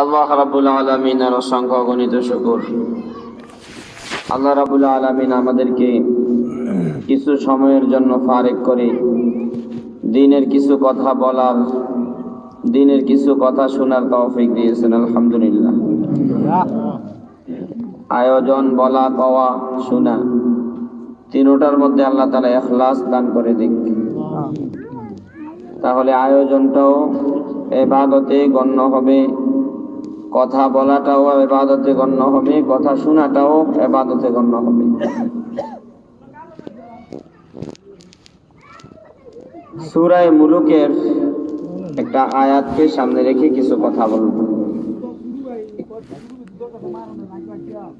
আল্লাহ রাব্বুল আলামিনের অসংখ্য গণিত শুকর। আল্লাহ রাব্বুল আলামিন আমাদেরকে কিছু সময়ের জন্য ফারেক করে দ্বীনের কিছু কথা বলার, দ্বীনের কিছু কথা শোনার তৌফিক দিয়েছেন। আলহামদুলিল্লাহ। আয়োজন, বলা, কওয়া, শোনা তিনটার মধ্যে আল্লাহ তাআলা ইখলাস দান করে দিক, তাহলে আয়োজনটাও ইবাদতে গণ্য হবে, কথা বলাটাও ইবাদতে গণ্য হবে, কথা শোনাটাও ইবাদতে গণ্য হবে। সূরা মুলুকের একটা আয়াতকে সামনে রেখে কিছু কথা বলবো।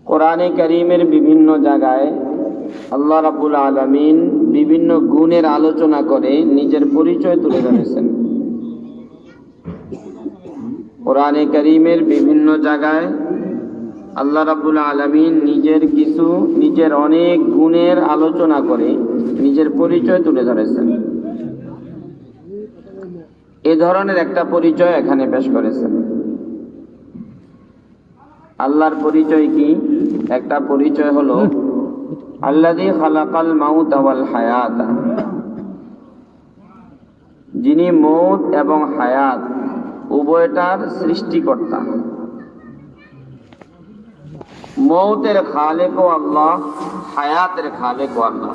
কোরআনে কারীমের বিভিন্ন জায়গায় আল্লাহ রাব্বুল আলামিন বিভিন্ন গুণের আলোচনা করে নিজের পরিচয় তুলে ধরেছেন। কোরআনে কারীমের বিভিন্ন জায়গায় আল্লাহ রাব্বুল আলামিন নিজের অনেক গুণের আলোচনা করে নিজের পরিচয় তুলে ধরেছেন। এ ধরনের একটা পরিচয় এখানে পেশ করেছেন। আল্লাহর পরিচয় কি? একটা পরিচয় হলো আল্লাযী খালাকাল মাউতা ওয়াল হায়াতা, যিনি মৌত এবং হায়াত উভয়টার সৃষ্টিকর্তা। মৌতের খালেকও আল্লাহ, হায়াতের খালেকও আল্লাহ।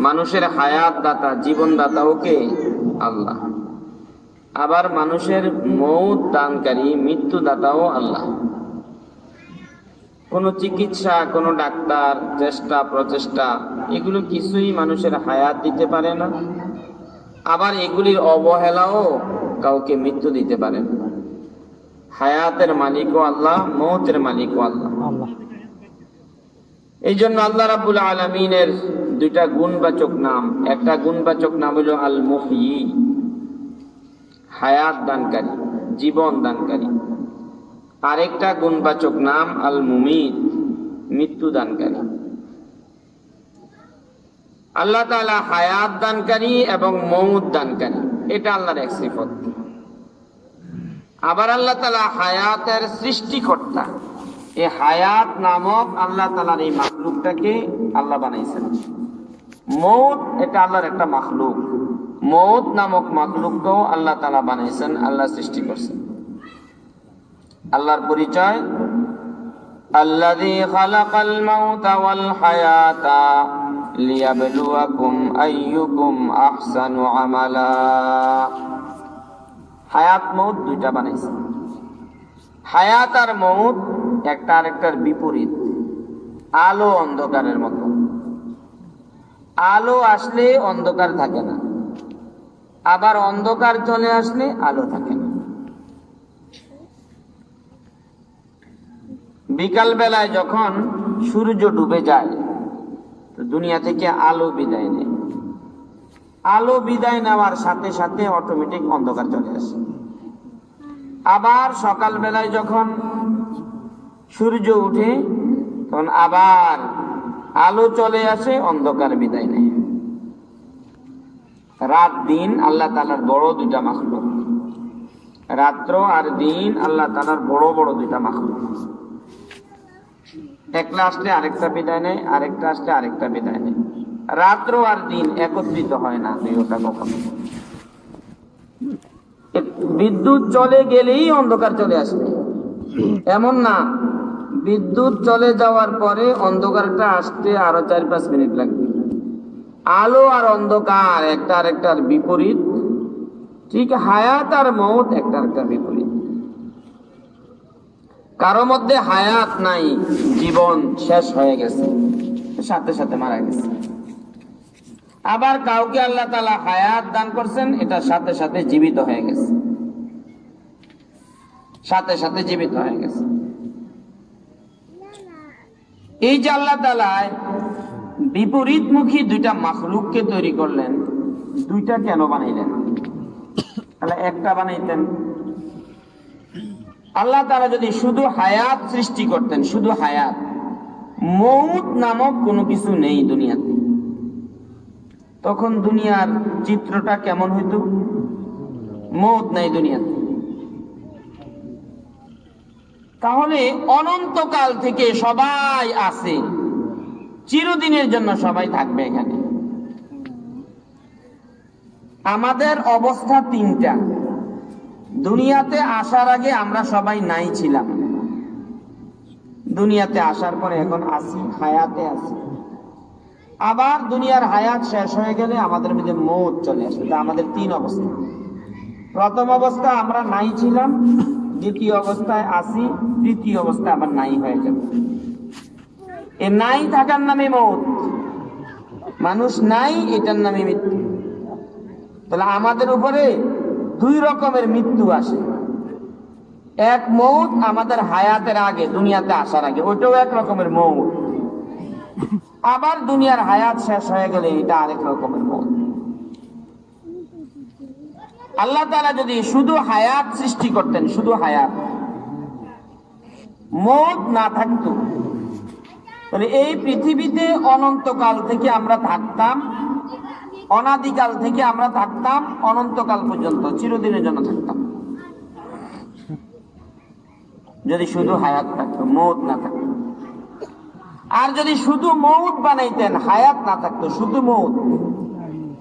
মানুষের হায়াত দাতা, জীবন দাতাও কে? আল্লাহ। আবার মানুষের মৌত দানকারী, মৃত্যু দাতাও আল্লাহ। কোনো চিকিৎসা, কোনো ডাক্তার চেষ্টা প্রচেষ্টা এগুলো কিছুই মানুষের হায়াত দিতে পারে না, আবার এগুলির অবহেলাও কাউকে মৃত্যু দিতে পারে না। হায়াতের মালিকও আল্লাহ, মৌতের মালিকও আল্লাহ। এই জন্য আল্লাহ রাব্বুল আলামিনের দুইটা গুণবাচক নাম। একটা গুণবাচক নাম হলো আল মুহয়ি, হায়াত দানকারী, জীবন দানকারী। আরেকটা গুণবাচক নাম আল মুমিত, মৃত্যু দানকারী। আল্লাহ তাআলা হায়াত দানকারী এবং মৌত দানকারী, এটা আল্লাহর এক সিফত। আবার আল্লাহ তাআলা হায়াতের সৃষ্টিকর্তা। এই হায়াত নামক আল্লাহ তাআলার এই মাখলুকটাকে আল্লাহ বানাইছেন। মৌত এটা আল্লাহর একটা মাখলুক। মৌত নামক মাখলুককেও আল্লাহ তাআলা বানাইছেন, আল্লাহ সৃষ্টি করছেন। আল্লাহর পরিচয় আল্লাযী খালাকাল মাউতা ওয়াল হায়াতা লিয়াবলুয়াকুম আইয়ুকুম আহসানু আমালা। হায়াত মৌত দুইটা বানাইছে। হায়াত আর মৌত একটা আরেকটার বিপরীত। আলো অন্ধকারের মতো। আলো আসলে অন্ধকার থাকে না, আবার অন্ধকার চলে আসলে আলো থাকে না। বিকাল বেলায় যখন সূর্য ডুবে যায় তো দুনিয়া থেকে আলো বিদায় নেয়। আলো বিদায় নেওয়ার সাথে সাথে অটোমেটিক অন্ধকার চলে আসে। আবার সকাল বেলায় যখন সূর্য উঠে তখন আবার আলো চলে আসে, অন্ধকার বিদায় নেয়। রাত দিন আল্লাহ তাআলার বড় দুইটা মাখলুক। রাত্র আর দিন আল্লাহ তাআলার বড় বড় দুইটা মাখলুক। একটা আসলে আরেকটা বিদায় নেয়, আরেকটা আসলে আরেকটা বিদায় নেয়। রাত্র আর দিন একত্রিত হয় না দুইটা কখনো। বিদ্যুৎ চলে গেলেই অন্ধকার চলে আসবে এমন না, বিদ্যুৎ চলে যাওয়ার পরে অন্ধকারটা আসতে আরো 4-5 মিনিট লাগবে। আলো আর অন্ধকার একটা আরেকটার বিপরীত, ঠিক হায়াত আর মৌত একটা আরেকটার বিপরীত। কারো মধ্যে হায়াত নাই, জীবন শেষ হয়ে গেছে, সাথে সাথে মারা গেছে। আবার কাউকে আল্লাহ তাআলা হায়াত দান করছেন, এটা সাথে সাথে জীবিত হয়ে গেছে, সাথে সাথে জীবিত হয়ে গেছে। এই যে আল্লাহ তাআলা বিপরীতমুখী দুইটা মাখলুককে তৈরি করলেন, দুইটা কেন বানাইলেন? তাহলে একটা বানাইতেন। আল্লাহ তাআলা যদি শুধু হায়াত সৃষ্টি করতেন, শুধু হায়াত, মৌত নামক কোনো কিছু নেই দুনিয়াতে, তখন দুনিয়ার চিত্রটা কেমন হইতো? মৌত নাই দুনিয়াতে, তাহলে অনন্তকাল থেকে সবাই আছে, চিরদিনের জন্য সবাই থাকবে এখানে। আমাদের অবস্থা তিনটা। দুনিয়াতে আসার আগে আমরা সবাই নাই ছিলাম, দুনিয়াতে আসার পরে এখন আছি, হায়াতে আছি। আবার দুনিয়ার হায়াত শেষ হয়ে গেলে আমাদের মধ্যে মৌত চলে আসবে। তা আমাদের তিন অবস্থা। প্রথম অবস্থা আমরা নাই ছিলাম, দ্বিতীয় অবস্থায় আছি, তৃতীয় অবস্থায় আবার নাই হয়ে যাবে। এ নাই থাকার নামে মৌত, মানুষ নাই এটার নামে মৃত্যু। তাহলে আমাদের উপরে দুই রকমের মৃত্যু আসে। এক মৌত আমাদের হায়াতের আগে, দুনিয়াতে আসার আগে, ওইটাও এক রকমের মৌত। আবার দুনিয়ার হায়াত শেষ হয়ে গেলে এটা আরেক রকমের মৌত। আল্লাহ তাআলা যদি শুধু হায়াত সৃষ্টি করতেন, শুধু হায়াত, মৌত না থাকতো, তাহলে এই পৃথিবীতে অনন্তকাল থেকে আমরা থাকতাম, অনাদিকাল থেকে আমরা থাকতাম, অনন্তকাল পর্যন্ত চিরদিনের জন্য থাকতাম, যদি শুধু হায়াত থাকতো, মৌত না থাকতো। আর যদি শুধু মৌত বানাইতেন, হায়াত না থাকতো, শুধু মৌত,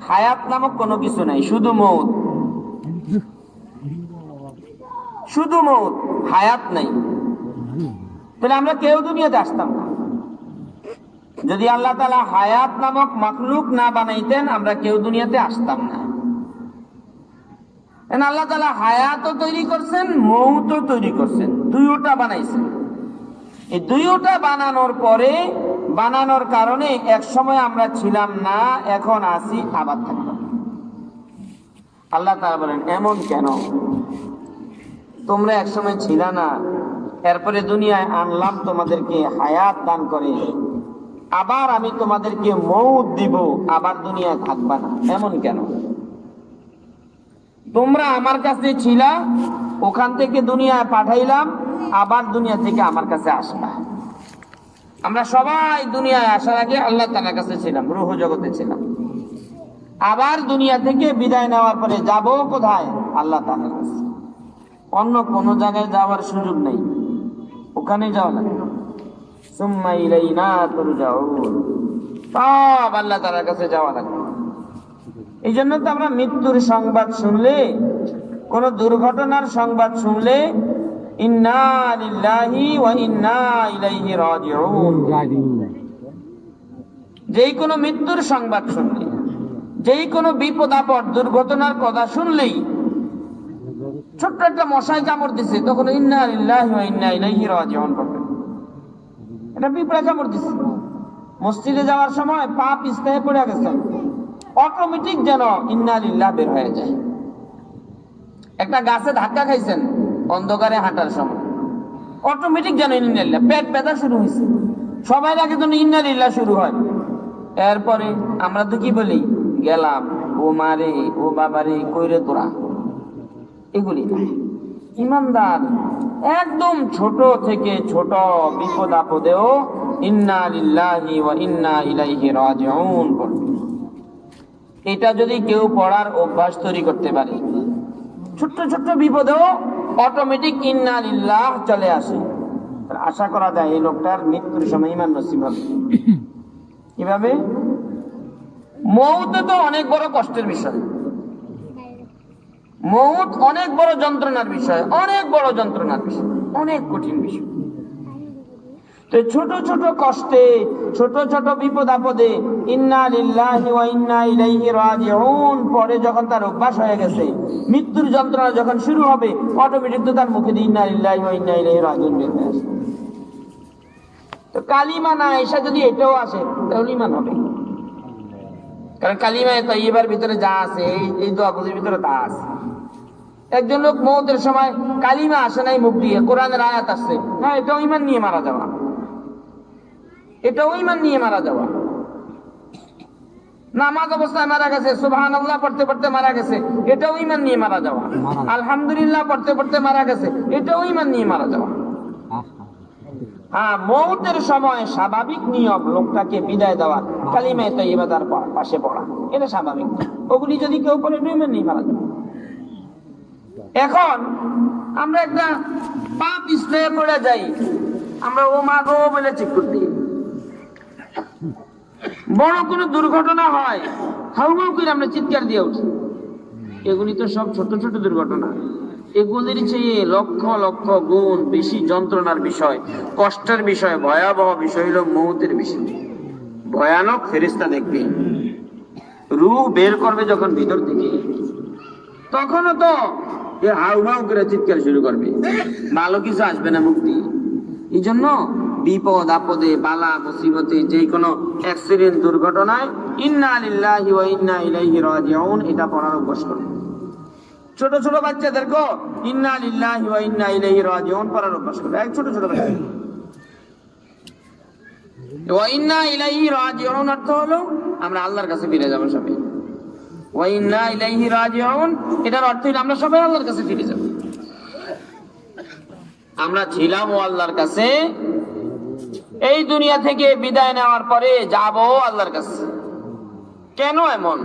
হায়াত নামক কোনো কিছু নাই, শুধু মৌত, শুধু মৌত, হায়াত নাই, তাহলে আমরা কেউ দুনিয়াতে আসতাম না। যদি আল্লাহ তাআলা হায়াত নামক মাখলুক না বানাইতেন, আমরা কেউ দুনিয়াতে আসতাম না। আল্লাহ তাআলা হায়াতও তৈরি করছেন, মৌতও তৈরি করছেন, দুইটা বানাইছেন। এই দুইটা বানানোর পরে, বানানোর কারণে এক সময় আমরা ছিলাম না, এখন আছি, আবার থাকতাম। আল্লাহ তাআলা বলেন, এমন কেন? তোমরা এক সময় ছিলা না, এরপরে দুনিয়ায় আনলাম তোমাদেরকে হায়াত দান করে, আবার আমি তোমাদেরকে মৌত দিব, আবার দুনিয়ায় থাকবা না, এমন কেন? তোমরা আমার কাছে ছিলা, ওখান থেকে দুনিয়ায় পাঠাইলাম, আবার দুনিয়া থেকে আমার কাছে আসবা। আমরা সবাই দুনিয়ায় আসার আগে আল্লাহ তাআলার কাছে ছিলাম, রূহ জগতে ছিলাম। আবার দুনিয়া থেকে বিদায় নেওয়ার পরে যাব কোথায়? আল্লাহ তাআলার কাছে। অন্য কোন জায়গায় যাওয়ার সুযোগ নেই, ওখানে যাওয়া লাগে। সুম্মা ইলাইনা তুরজাউন, সব আল্লাহ তাআলার কাছে যাওয়া লাগে। এই জন্য তো আমরা মৃত্যুর সংবাদ শুনলে, কোন দুর্ঘটনার সংবাদ শুনলে, ইন্না লিল্লাহি ওয়া ইন্না ইলাইহি রাজিউন, যেই কোনো মৃত্যুর সংবাদ শুনলে, যেই কোনো বিপদ আপদ দুর্ঘটনার কথা শুনলেই, ছোট্ট একটা মশাই কামড় দিছে, তখন ইন্না লিল্লাহি ওয়া ইন্না ইলাইহি রাজিউন পড়বেন। এটা পিঁপড়া কামড় দিছে, মসজিদে যাওয়ার সময় পা পিছলে পড়ে গেছেন, অটোমেটিক যেন ইন্না লিল্লাহ বের হয়ে যায়। একটা গাছে ধাক্কা খাইছেন অন্ধকারে হাঁটার সময়, অটোমেটিক যেন ইন্না লিল্লাহ, পেট ব্যথা শুরু হয়েছে, সবাই আগে যেন ইন্না লিল্লাহ শুরু হয়। এরপরে আমরা তো কি বলি, গেলাম, ও মারে, ও বাবারে, কইরে তোরা, এগুলি না। ইমানদার একদম ছোট থেকে ছোট বিপদ আপদেও ইন্না লিল্লাহি ওয়া ইন্না ইলাইহি রাজিউন পড়বে। এটা যদি কেউ পড়ার অভ্যাস তৈরি করতে পারে, ছোট্ট ছোট্ট বিপদেও অটোমেটিক ইন্না লিল্লাহ চলে আসে, আশা করা যায় এই লোকটার মৃত্যুর সময় ঈমান নসিব হবে। কিভাবে? মৌত তো অনেক বড় কষ্টের বিষয়, মৌত অনেক বড় যন্ত্রণার বিষয়, অনেক বড় যন্ত্রণার বিষয়, অনেক কঠিন বিষয়। তো ছোট ছোট কষ্টে, ছোট ছোট বিপদ আপদে ইন্না লিল্লাহি ওয়া ইন্না ইলাইহি রাজিউন পরে যখন তার অভ্যাস হয়ে গেছে, মৃত্যুর যন্ত্রণা যখন শুরু হবে, অটোমেটিক তো তার মুখে দিয়ে ইন্না লিল্লাহি ওয়া ইন্না ইলাইহি রাজিউন বের হয়ে আসে। তো কালিমা না এসে যদি এটাও আসে, তাহলে ঈমান হবে। কারণ কালিমায়ে তাইয়্যিবার ভিতরে যা আছে, এই দোয়াগুলির ভিতরে তা আছে। একজন লোক মওতের সময় কালিমা আসে নাই মুখ দিয়ে, কোরআনের আয়াত আসছে, হ্যাঁ, এটাও ঈমান নিয়ে মারা যাওয়া, এটাও ঈমান নিয়ে মারা যাওয়া। নামাজ অবস্থায় মারা গেছে, সুবহানাল্লাহ পড়তে পড়তে মারা গেছে, এটাও ঈমান নিয়ে মারা যাওয়া। আলহামদুলিল্লাহ পড়তে পড়তে মারা গেছে, এটাও ঈমান নিয়ে মারা যাওয়া। হ্যাঁ, মওতের সময় স্বাভাবিক নিয়ম লোকটাকে বিদায় দেওয়া, কালিমায়ে তাইয়্যিবা তার পাশে পড়া, এটা স্বাভাবিক। ওগুলি যদি কেউ পড়ে, ঈমান নিয়ে মারা যাবে। এখন আমরা একটা পা পিছলে পড়ে যাই, আমরা ও মা গো বলে চেক করতে। বড় কোনো দুর্ঘটনা হয়, হাউ হাউ করে আমরা চিৎকার দিয়ে উঠি। এগুলি তো সব ছোট ছোট দুর্ঘটনা। এগুলির চেয়ে লক্ষ লক্ষ গুণ বেশি যন্ত্রণার বিষয়, কষ্টের বিষয়, ভয়াবহ বিষয় হলো মৌতের বিষয়। ভয়ানক ফেরেশতা দেখবে, রূহ বের করবে যখন ভিতর থেকে, তখনও তো হাউ হাউ করে চিৎকার শুরু করবে, ভালো কিছু আসবে না মুক্তি। এই জন্য বিপদ আপদে, বালা মুসিবতে, যে কোনো অ্যাক্সিডেন্ট, দুর্ঘটনায় ইন্না লিল্লাহি ওয়া ইন্না ইলাইহি রাজিউন এটা পড়ার অভ্যাস করবে। ছোট ছোট বাচ্চাদেরকে ইন্না লিল্লাহি ওয়া ইন্না ইলাইহি রাজিউন পড়ার অভ্যাস করবে। এক ছোট ছোট বাচ্চা, ওয়া ইন্না ইলাইহি রাজিউন অর্থ হলো আমরা আল্লাহর কাছে ফিরে যাব সবাই। ওয়া ইন্না ইলাইহি রাজিউন এটার অর্থ হলো আমরা সবাই আল্লাহর কাছে ফিরে যাব। আমরা ছিলাম ও আল্লাহর কাছে, এই দুনিয়া থেকে বিদায় নেওয়ার পরে যাব আল্লাহর কাছে। কেন এমন?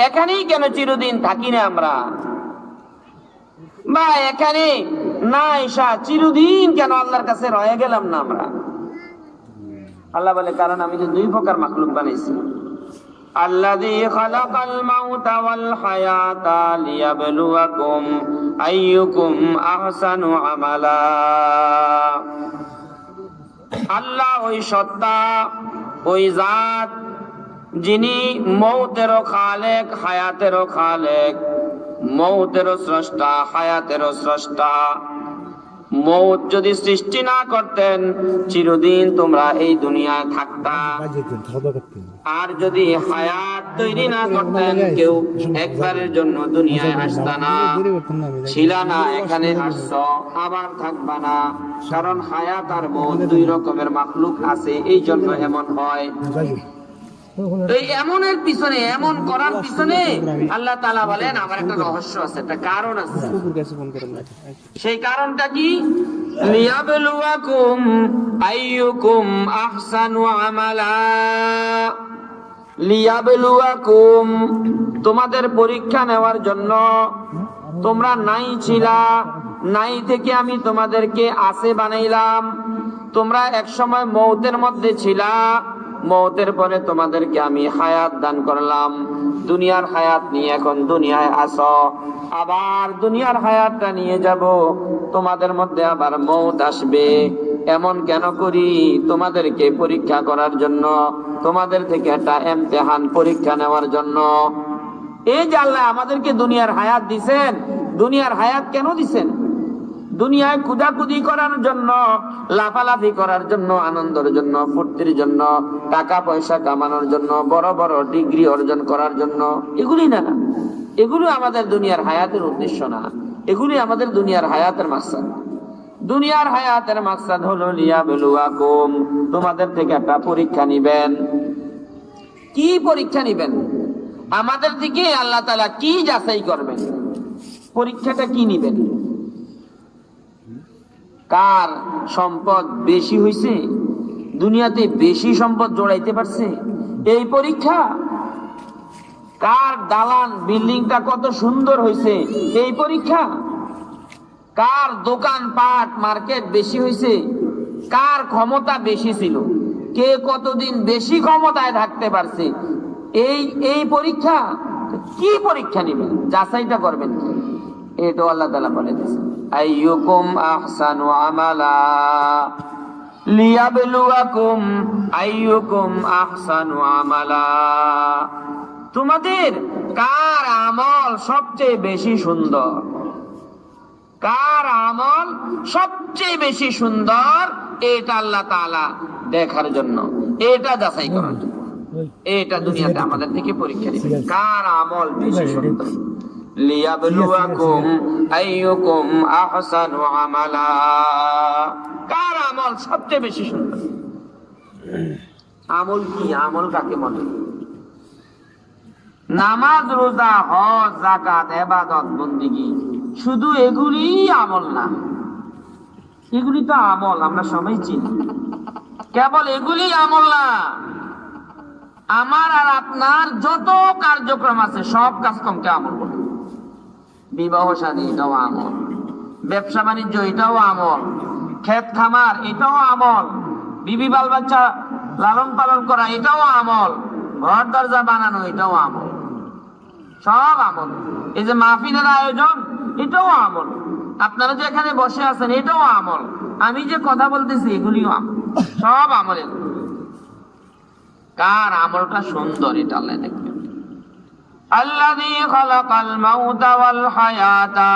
এখানেই কেন চিরদিন থাকি না আমরা, বা এখানে না এসা চিরদিন কেন আল্লাহর কাছে রয়ে গেলাম না আমরা? আল্লাহ বলে, কারণ আমি তো দুই প্রকার মাখলুক বানাইছি। আল্লাযী খালাকাল মাউতা ওয়াল হায়াতা লিয়াবলুয়াকুম আইয়ুকুম আহসানু আমালা। আল্লাহ ওই সত্তা, ওই জাত যিনি মৌতেরও খালেক, হায়াতেরও খালেক, মৌতেরও স্রষ্টা, হায়াতেরও স্রষ্টা। মৌত যদি সৃষ্টি না করতেন চিরদিন তোমরা এই দুনিয়ায় থাকতা, আর যদি হায়াত তৈরি না করতেন কেউ একবারের জন্য দুনিয়ায় আসতা না, ছিলা না, এখানে আসছো আবার থাকবা না। কারণ হায়াত আর মৌত দুই রকমের মাখলুক আছে, এই জন্য এমন হয়। এই এমনের পিছনে, এমন করার পিছনে আল্লাহ তাআলা বলেন আমার একটা রহস্য আছে, একটা কারণ আছে। সেই কারণটা কি? লিয়াবলুয়াকুম আইয়ুকুম আহসানু আমালা। লিয়াবলুয়াকুম তোমাদের পরীক্ষা নেওয়ার জন্য। তোমরা নাই ছিলা, নাই থেকে আমি তোমাদেরকে আছে বানাইলাম। তোমরা এক সময় মৌতের মধ্যে ছিলা, মৌতের পরে তোমাদেরকে আমি হায়াত দান করলাম। দুনিয়ার হায়াত নিয়ে এখন দুনিয়ায় আসো, আবার দুনিয়ার হায়াতটা নিয়ে যাব, তোমাদের মধ্যে আবার মৌত আসবে। এমন কেন করি? তোমাদেরকে পরীক্ষা করার জন্য, তোমাদের থেকে একটা ইমতিহান, পরীক্ষা নেওয়ার জন্য। এই যে আল্লাহ আমাদেরকে দুনিয়ার হায়াত দিছেন, দুনিয়ার হায়াত কেন দিছেন? দুনিয়ায় কুদাকুদি করার জন্য, লাফালাফি করার জন্য, আনন্দের জন্য, ফুর্তির জন্য, টাকা পয়সা কামানোর জন্য, বড় বড় ডিগ্রি অর্জন করার জন্য, এগুলি না। এগুলো আমাদের দুনিয়ার হায়াতের উদ্দেশ্য না, এগুলি আমাদের দুনিয়ার হায়াতের মাকসাদ। দুনিয়ার হায়াতের মাকসাদ হলো লিয়াবলুয়াকুম, তোমাদের থেকে একটা পরীক্ষা নিবেন। কি পরীক্ষা নিবেন? আমাদের দিকে আল্লাহ তাআলা কি যাচাই করবেন? পরীক্ষাটা কি নিবেন? কার সম্পদ বেশি হইছে, দুনিয়াতে বেশি সম্পদ জোড়াইতে পারছে, এই পরীক্ষা। কার দালান বিল্ডিংটা কত সুন্দর হইছে, এই পরীক্ষা। কার দোকান পাট মার্কেট বেশি হইছে, কার ক্ষমতা বেশি ছিল, কে কতদিন বেশি ক্ষমতায় থাকতে পারছে, এই পরীক্ষা। কি পরীক্ষা নিবেন? যাচাইটা করবেন কি? এটা আল্লাহ তাআলা বলে দিয়েছেন, আইয়ুকুম আহসানু আমালা লিয়াবলুয়াকুম আইয়ুকুম আহসানু আমালা। তোমাদের কার আমল সবচেয়ে বেশি সুন্দর, কার আমল সবচেয়ে বেশি সুন্দর, এটা আল্লাহ তাআলা দেখার জন্য, এটা যাচাই করার জন্য, এটা দুনিয়াতে আমাদের থেকে পরীক্ষা নিবে, কার আমল বেশি সুন্দর। লিয়াবলুয়াকুম আইয়ুকুম আহসানু আমালা, কার আমল সবচেয়ে বেশি সুন্দর। আমল কি? আমল কাকে বলে? নামাজ, রোজা, হজ, যাকাত, ইবাদত, বন্দেগী, শুধু এগুলি আমল না। এগুলি তো আমল, আমরা সবাই চিনি, কেবল এগুলি আমল না। আমার আর আপনার যত কার্যক্রম আছে সব কাজকর্মকে আমল বলে। বিবাহ শাদী এটাও আমল, ব্যবসা বাণিজ্য এটাও আমল, ক্ষেত খামার এটাও আমল, বিবি বাল বাচ্চা লালন পালন করা এটাও আমল, ঘর দরজা বানানো এটাও আমল, সব আমল। এই যে মাহফিলের আয়োজন এটাও আমল, আপনারা যে এখানে বসে আছেন এটাও আমল, আমি যে কথা বলতেছি এগুলিও আমল, সব আমল। কার আমলটা সুন্দর এটা আল্লাহ দেখবেন। আল্লাযী খালাকাল মাউতা ওয়াল হায়াতা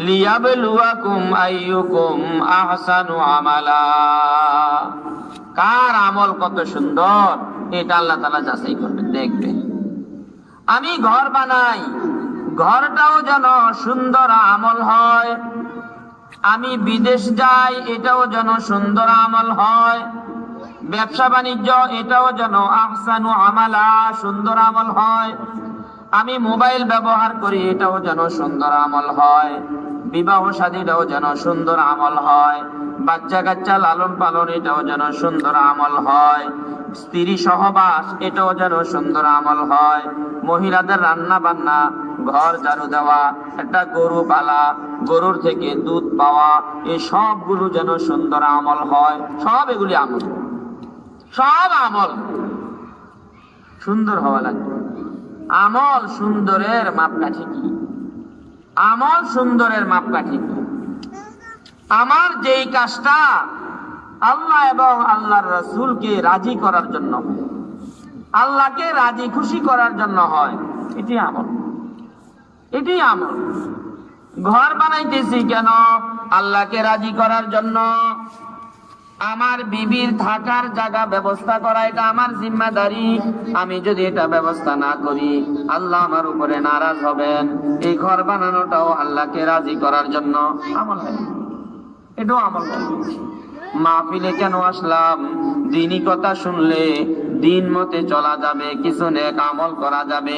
লিয়াবলুয়াকুম আইয়ুকুম আহসানু আমালা। কার আমল কত সুন্দর এটা আল্লাহ তাআলা যাচাই করবেন, দেখবেন। আমি ঘর বানাই, ঘরটাও যেন সুন্দর আমল হয়। আমি বিদেশ যাই, এটাও যেন সুন্দর আমল হয়। ব্যবসা বাণিজ্য এটাও যেন আহসানু আমালা, সুন্দর আমল হয়। আমি মোবাইল ব্যবহার করি, এটাও যেন সুন্দর আমল হয়। বিবাহ শাদীটাও যেন সুন্দর আমল হয়। বাচ্চা কাচ্চা লালন পালন এটাও যেন সুন্দর আমল হয়। স্ত্রী সহবাস এটাও যেন সুন্দর আমল হয়। মহিলাদের রান্না বান্না, ঘর ঝাড়ু দেওয়া, একটা গরু পালা, গরুর থেকে দুধ পাওয়া, এই সবগুলো যেন সুন্দর আমল হয়। সব এগুলি আমল, সব আমল সুন্দর হওয়া লাগবে। আমল সুন্দরের মাপকাঠি কি? আমল সুন্দরের মাপকাঠি কি? আমার যেই কাজটা আল্লাহ এবং আল্লাহর রাসূলকে রাজি করার জন্য, আল্লাহকে রাজি খুশি করার জন্য হয়, এটি আমল, এটি আমল। ঘর বানাইতেছি কেন? আল্লাহকে রাজি করার জন্য। আমার বিবির থাকার জায়গা ব্যবস্থা করা এটা আমার জিম্মাদারি। আমি যদি এটা ব্যবস্থা না করি আল্লাহ আমার উপরে নারাজ হবেন। এই ঘর বানানোটাও আল্লাহকে রাজি করার জন্য আমল হয়, এটাও আমল হয়। মাহফিলে কেন আসলাম? দ্বীনি কথা শুনলে দিন মতে চলা যাবে, কিছু নেক আমল করা যাবে,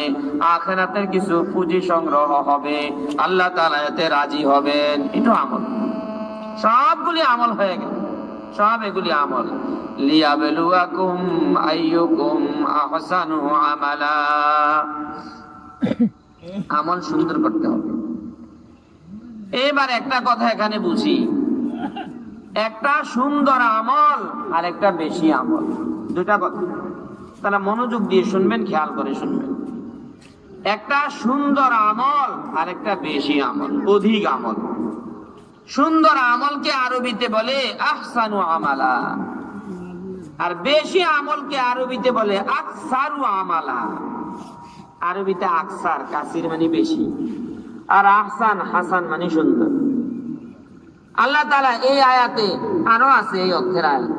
আখিরাতের কিছু পুঁজি সংগ্রহ হবে, আল্লাহ তাআলা এতে রাজি হবেন, এটাও আমল। সবগুলি আমল হয়ে গেল, সব এগুলি আমল। লিয়াবলুয়াকুম আইয়ুকুম আহসানু আমালা। আমল সুন্দর করতে হবে। এবার একটা কথা এখানে বুঝি, একটা সুন্দর আমল আর একটা বেশি আমল, দুটা কথা। তাহলে মনোযোগ দিয়ে শুনবেন, খেয়াল করে শুনবেন। একটা সুন্দর আমল আর একটা বেশি আমল, অধিক আমল। সুন্দর আমলকে আরবিতে বলে আহসানু আমালা, আর বেশি আমলকে আরবিতে বলে আকসারু আমালা। আরবিতে আকসার কাসির মানে বেশি, আর আহসান হাসান মানে সুন্দর। আল্লাহ তাআলা এই আয়াতে আরো আছে এই অক্ষরের আয়াত,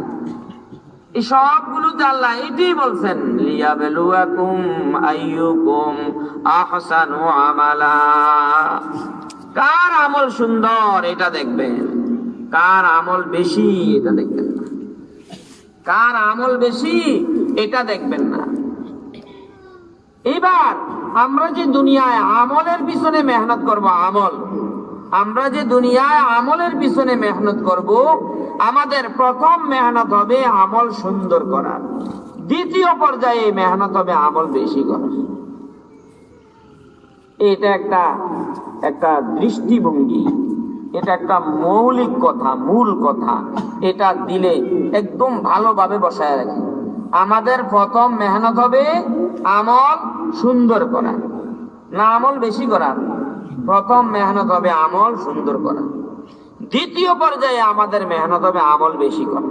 এই সবগুলোতে আল্লাহ এটাই বলছেন, লিয়াবলুয়াকুম আইয়ুকুম আহসানু আমালা। কার আমল সুন্দর এটা দেখবেন, কার আমল বেশি এটা দেখবেন না, কার আমল বেশি এটা দেখবেন না। এবার আমরা যে দুনিয়ায় আমলের পিছনে মেহনত করব, আমল, আমরা যে দুনিয়ায় আমলের পিছনে মেহনত করব, আমাদের প্রথম মেহনত হবে আমল সুন্দর করার, দ্বিতীয় পর্যায়ে মেহনত হবে আমল বেশি করার। এটা একটা দৃষ্টিভঙ্গি, এটা একটা মৌলিক কথা, মূল কথা। এটা দিলে একদম ভালোভাবে বসায় রাখি। আমাদের প্রথম মেহনত হবে আমল সুন্দর করা, না আমল বেশি করা। প্রথম মেহনত হবে আমল সুন্দর করা, দ্বিতীয় পর্যায়ে আমাদের মেহনত হবে আমল বেশি করা।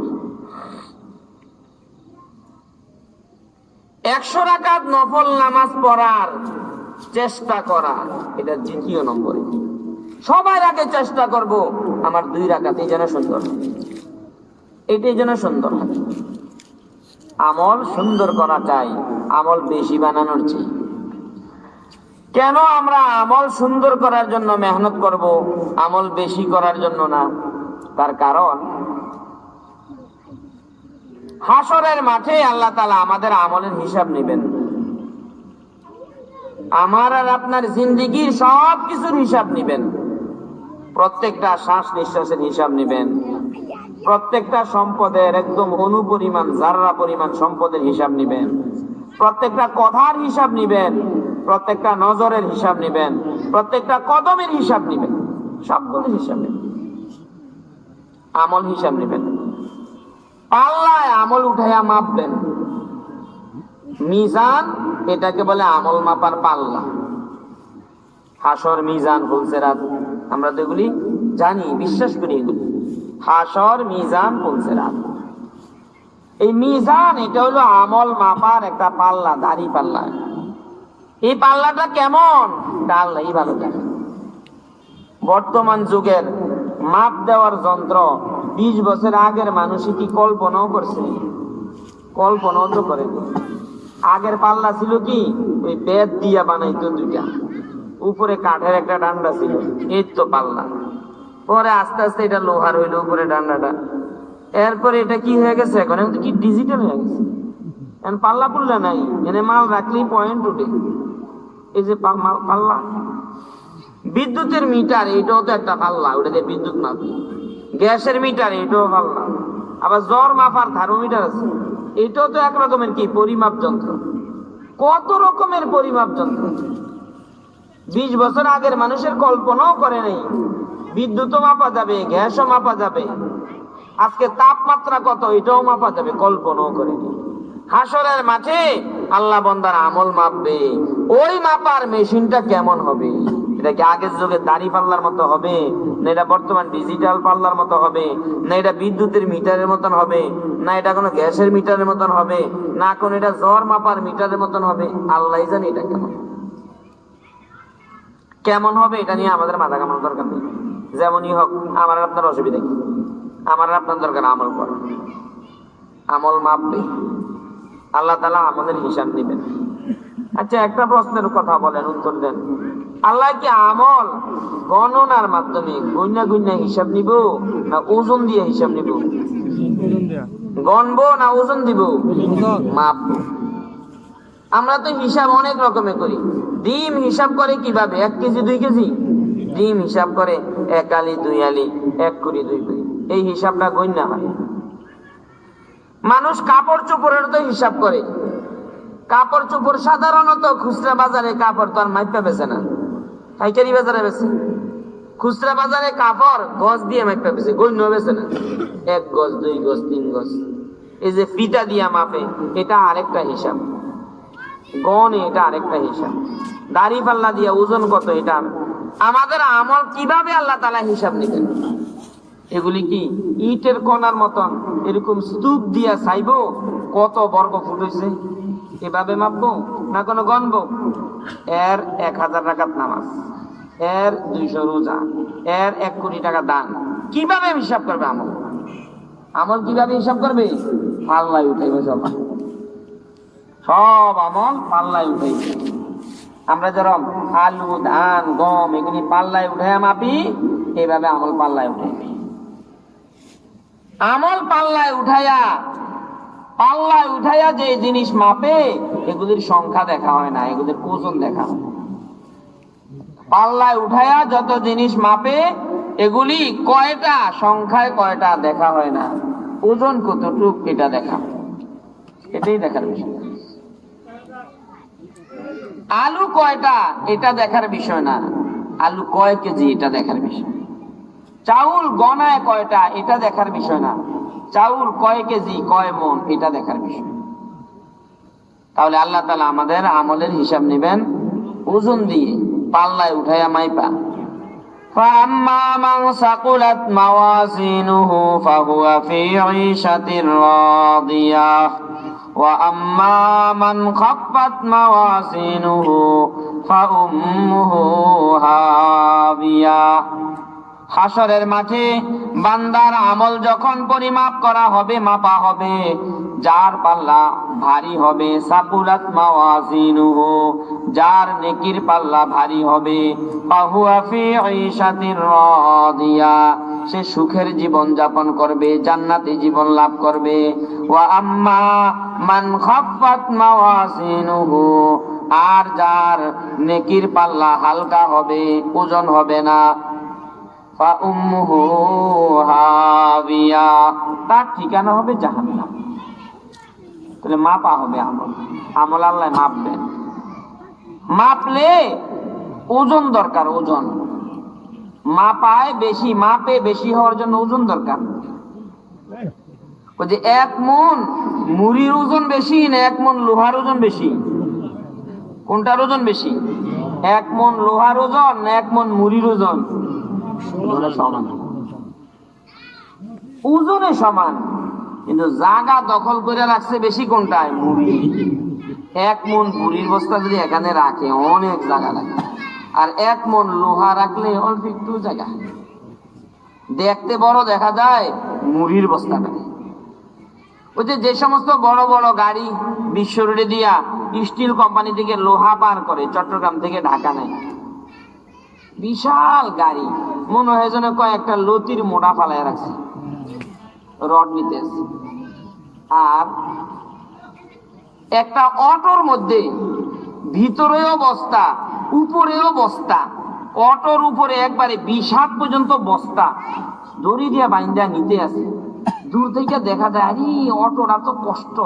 100 রাকাত নফল নামাজ পড়ার চেষ্টা করা, এটা দ্বিতীয় নম্বরে। সবার আগে চেষ্টা করব আমার 2 রাকাত যেন সুন্দর, এটাই যেন সুন্দর। আমল সুন্দর করা চাই, আমল বেশি বানানোর চাই। কেন আমরা আমল সুন্দর করার জন্য মেহনত করব, আমল বেশি করার জন্য না? তার কারণ হাসরের মাঠে আল্লাহ তাআলা আমাদের আমলের হিসাব নেবেন। আমার আর আপনার জিন্দেগির সব কিছুর হিসাব নেবেন। প্রত্যেকটা শ্বাস নিঃশ্বাসের হিসাব নেবেন, প্রত্যেকটা সম্পদের একদম অনুপরিমাণ, জাররা পরিমাণ সম্পদের হিসাব নেবেন, প্রত্যেকটা কথার হিসাব নেবেন, প্রত্যেকটা নজরের হিসাব নেবেন, প্রত্যেকটা কদমের হিসাব নেবেন, সবগুলো হিসাব নেবেন, আমল হিসাব নেবেন। পাল্লায় আমল উঠাইয়া মাপবেন। মিজান, এটাকে বলে আমল মাপার পাল্লা। হাসর, মিজান, ফুলসেরাত, আমরা তো এগুলি জানি, বিশ্বাস করি এগুলি। হাসর, মিজান, ফুলসেরাত, এই মিজান এটা হলো আমল মাপার একটা পাল্লা, দাড়ি পাল্লা। এই পাল্লাটা কেমন তা আল্লাহই ভালো জানে। বর্তমান যুগের মাপ দেওয়ার যন্ত্র 20 বছর আগের মানুষই কি কল্পনাও করছে? কল্পনাও তো করেনি। আগের পাল্লা ছিল কি, ওই বেত দিয়া বানাইতো দুইটা, উপরে কাঠের একটা ডান্ডা ছিল, এই তো পাল্লা। পরে আস্তে আস্তে এটা লোহার হইলো উপরে ডান্ডাটা, এরপরে এটা কি হয়ে গেছে, এখন কি ডিজিটাল হয়ে গেছে। এখন পাল্লা পুল্লা নাই, এনে মাল রাখলেই পয়েন্ট উঠে। এই যে পাল্লা, বিদ্যুতের মিটার, এটাও তো একটা পাল্লা, ওটা দিয়ে বিদ্যুৎ মাপি। গ্যাসের মিটার, এটাও পাল্লা। আবার জ্বর মাপার থার্মোমিটার আছে, এটাও তো এক রকমের কি পরিমাপ যন্ত্র। কত রকমের পরিমাপ যন্ত্র 20 বছর আগের মানুষের কল্পনাও করে নাই। বিদ্যুৎও মাপা যাবে, গ্যাসও মাপা যাবে, আজকে তাপমাত্রা কত এটাও মাপা যাবে, কল্পনাও করেনি। হাসরের মাঠে আল্লাহ বান্দার আমল মাপবে। ওই মাপার মেশিনটা কেমন হবে? এটা কি আগের যুগে দাড়ি পাল্লার মতো হবে, না এটা বর্তমান ডিজিটাল পাল্লার মতো হবে, না এটা বিদ্যুতের মিটারের মতন হবে, না এটা কোনো গ্যাসের মিটারের মতন হবে, না কোন এটা জ্বর মাপার মিটারের মতন হবে? আল্লাহই জানে এটা কেমন কেমন হবে। এটা নিয়ে আমাদের মাথা কামানোর দরকার নেই। যেমনই হোক, আমার আপনার অসুবিধা কি? আমার আপনার দরকার আমল করা। আমল মাপবে, আল্লাহ তাআলা আমাদের হিসাব নেবেন। আচ্ছা, একটা প্রশ্নের কথা বলেন, উত্তর দেন। আল্লাহ কি আমল গণনার মাধ্যমে গুইনা গুইনা হিসাব নিব, না ওজন দিয়ে হিসাব নিব? গণবো না ওজন দিব? মাপবো। আমরা তো হিসাব অনেক রকমে করি। ডিম হিসাব করে কিভাবে? 1 কেজি 2 কেজি ডিম হিসাব করে, 1 আলি 2 আলি, 1 কুড়ি 2 কুড়ি, এই হিসাবটা গণ্য হয়। মানুষ কাপড় চোপড়ের তো হিসাব করে। কাপড় চোপড় সাধারণত খুচরা বাজারে কাপড় তো আর মাইপা বেচে না, পাইকারি বাজারে বেচে। খুচরা বাজারে কাপড় গজ দিয়ে মাইপা বেচে, গণ্য বেচে না। 1 গজ 2 গজ 3 গজ। এই যে ফিতা দিয়া মাপে, এটা আরেকটা হিসাব। গনে, এটা আরেকটা হিসাব। দাড়ি পাল্লা দিয়া ওজন কত, এটা। আমাদের আমল কিভাবে আল্লাহ তাআলা হিসাব নেবেন? এগুলি কি ইটের কণার মতন এরকম স্তূপ দিয়া চাইবো কত বর্গ ফুট হয়েছে, এভাবে মাপবো? না কোনো গণবো? এর 1000 রাকাত নামাজ, এর 200 রোজা, এর 1 কোটি টাকা দান, কিভাবে হিসাব করবে আমল? আমল কিভাবে হিসাব করবে? পাল্লায় উঠাইবে সব আমল পাল্লায় উঠাইবে। আমরা যেরকম আলু, ধান, গম এগুলি পাল্লায় উঠাইয়া মাপি, এইভাবে আমল পাল্লায় উঠাইবে। আমল পাল্লায় উঠাইয়া যে জিনিস মাপে, এগুলির সংখ্যা দেখা হয় না, এগুলির ওজন দেখা হয়। পাল্লায় উঠাইয়া যত জিনিস মাপে, এগুলি কয়টা, সংখ্যায় কয়টা দেখা হয় না, ওজন কতটুক এটা দেখা হয়। এটাই দেখার বিষয়। আলু কয়টা এটা দেখার বিষয় না, আলু কয় কেজি এটা দেখার বিষয়। চাউল গনায় কয়টা এটা দেখার বিষয় না, চাউল কয় কেজি কয় মন এটা দেখার বিষয়। তাহলে আল্লাহ তাআলা আমাদের আমলের হিসাব নেবেন ওজন দিয়ে, পাল্লায় উঠাইয়া মাইপা। فَأَمَّا مَنْ ثَقُلَتْ مَوَازِينُهُ فَهُوَ فِي عِيشَةٍ رَاضِيَةٍ وَأَمَّا مَنْ خَفَّتْ مَوَازِينُهُ فَأُمُّهُ هَاوِيَةٌ। হাসরের মাঠে বান্দার আমল যখন পরিমাপ করা হবে, মাপা হবে, যার পাল্লা ভারী হবে, সাকুলাত মাওয়াজিনুহু, যার নেকির পাল্লা ভারী হবে, ফাহুয়া ফি ঈশাতির রাদিয়া, সে সুখের জীবন যাপন করবে, জান্নাতি জীবন লাভ করবে। ওয়া আম্মা মান খাফফাত মাওয়াজিনুহু, আর যার নেকির পাল্লা হালকা হবে, ওজন হবে না, ফাউম্মুহু হাবিয়া, তার ঠিকানা হবে জাহান্নাম। তাহলে মাপা হবে আমল, আমল আল্লাহ মাপবেন। মাপলে ওজন দরকার, ওজন মাপে বেশি হওয়ার জন্য ওজন দরকার। ওই যে 1 মণ মুড়ির ওজন বেশি না 1 মণ লোহার ওজন বেশি? কোনটার ওজন বেশি? 1 মণ লোহার ওজন না 1 মণ মুড়ির ওজন? সমান, ওজনে সমান, কিন্তু জায়গা দখল করে রাখছে বেশি কোনটায়? মুড়ি। 1 মণ মুড়ির বস্তা যদি এখানে রাখে অনেক জায়গা লাগে, আর 1 মণ লোহা রাখলে অল্প একটু জায়গা। দেখতে বড় দেখা যায় মুড়ির বস্তাটা। ওই যে সমস্ত বড় বড় গাড়ি বিশ্ব রোডে দিয়া স্টিল কোম্পানি থেকে লোহা পার করে চট্টগ্রাম থেকে ঢাকা নেয়, বিশাল গাড়ি, মনে হয় যেন কয়েকটা লতির মোটা ফালায় রাখছে, রড নিতে। আর একটা অটোর মধ্যে ভিতরেও বস্তা উপরেও বস্তা, অটোর উপরে একবারে 20 হাত পর্যন্ত বস্তা দড়ি দিয়া বাইন্দা নিতে আছে। দূর থেকে দেখা যায় আরে অটোটা তো কষ্ট,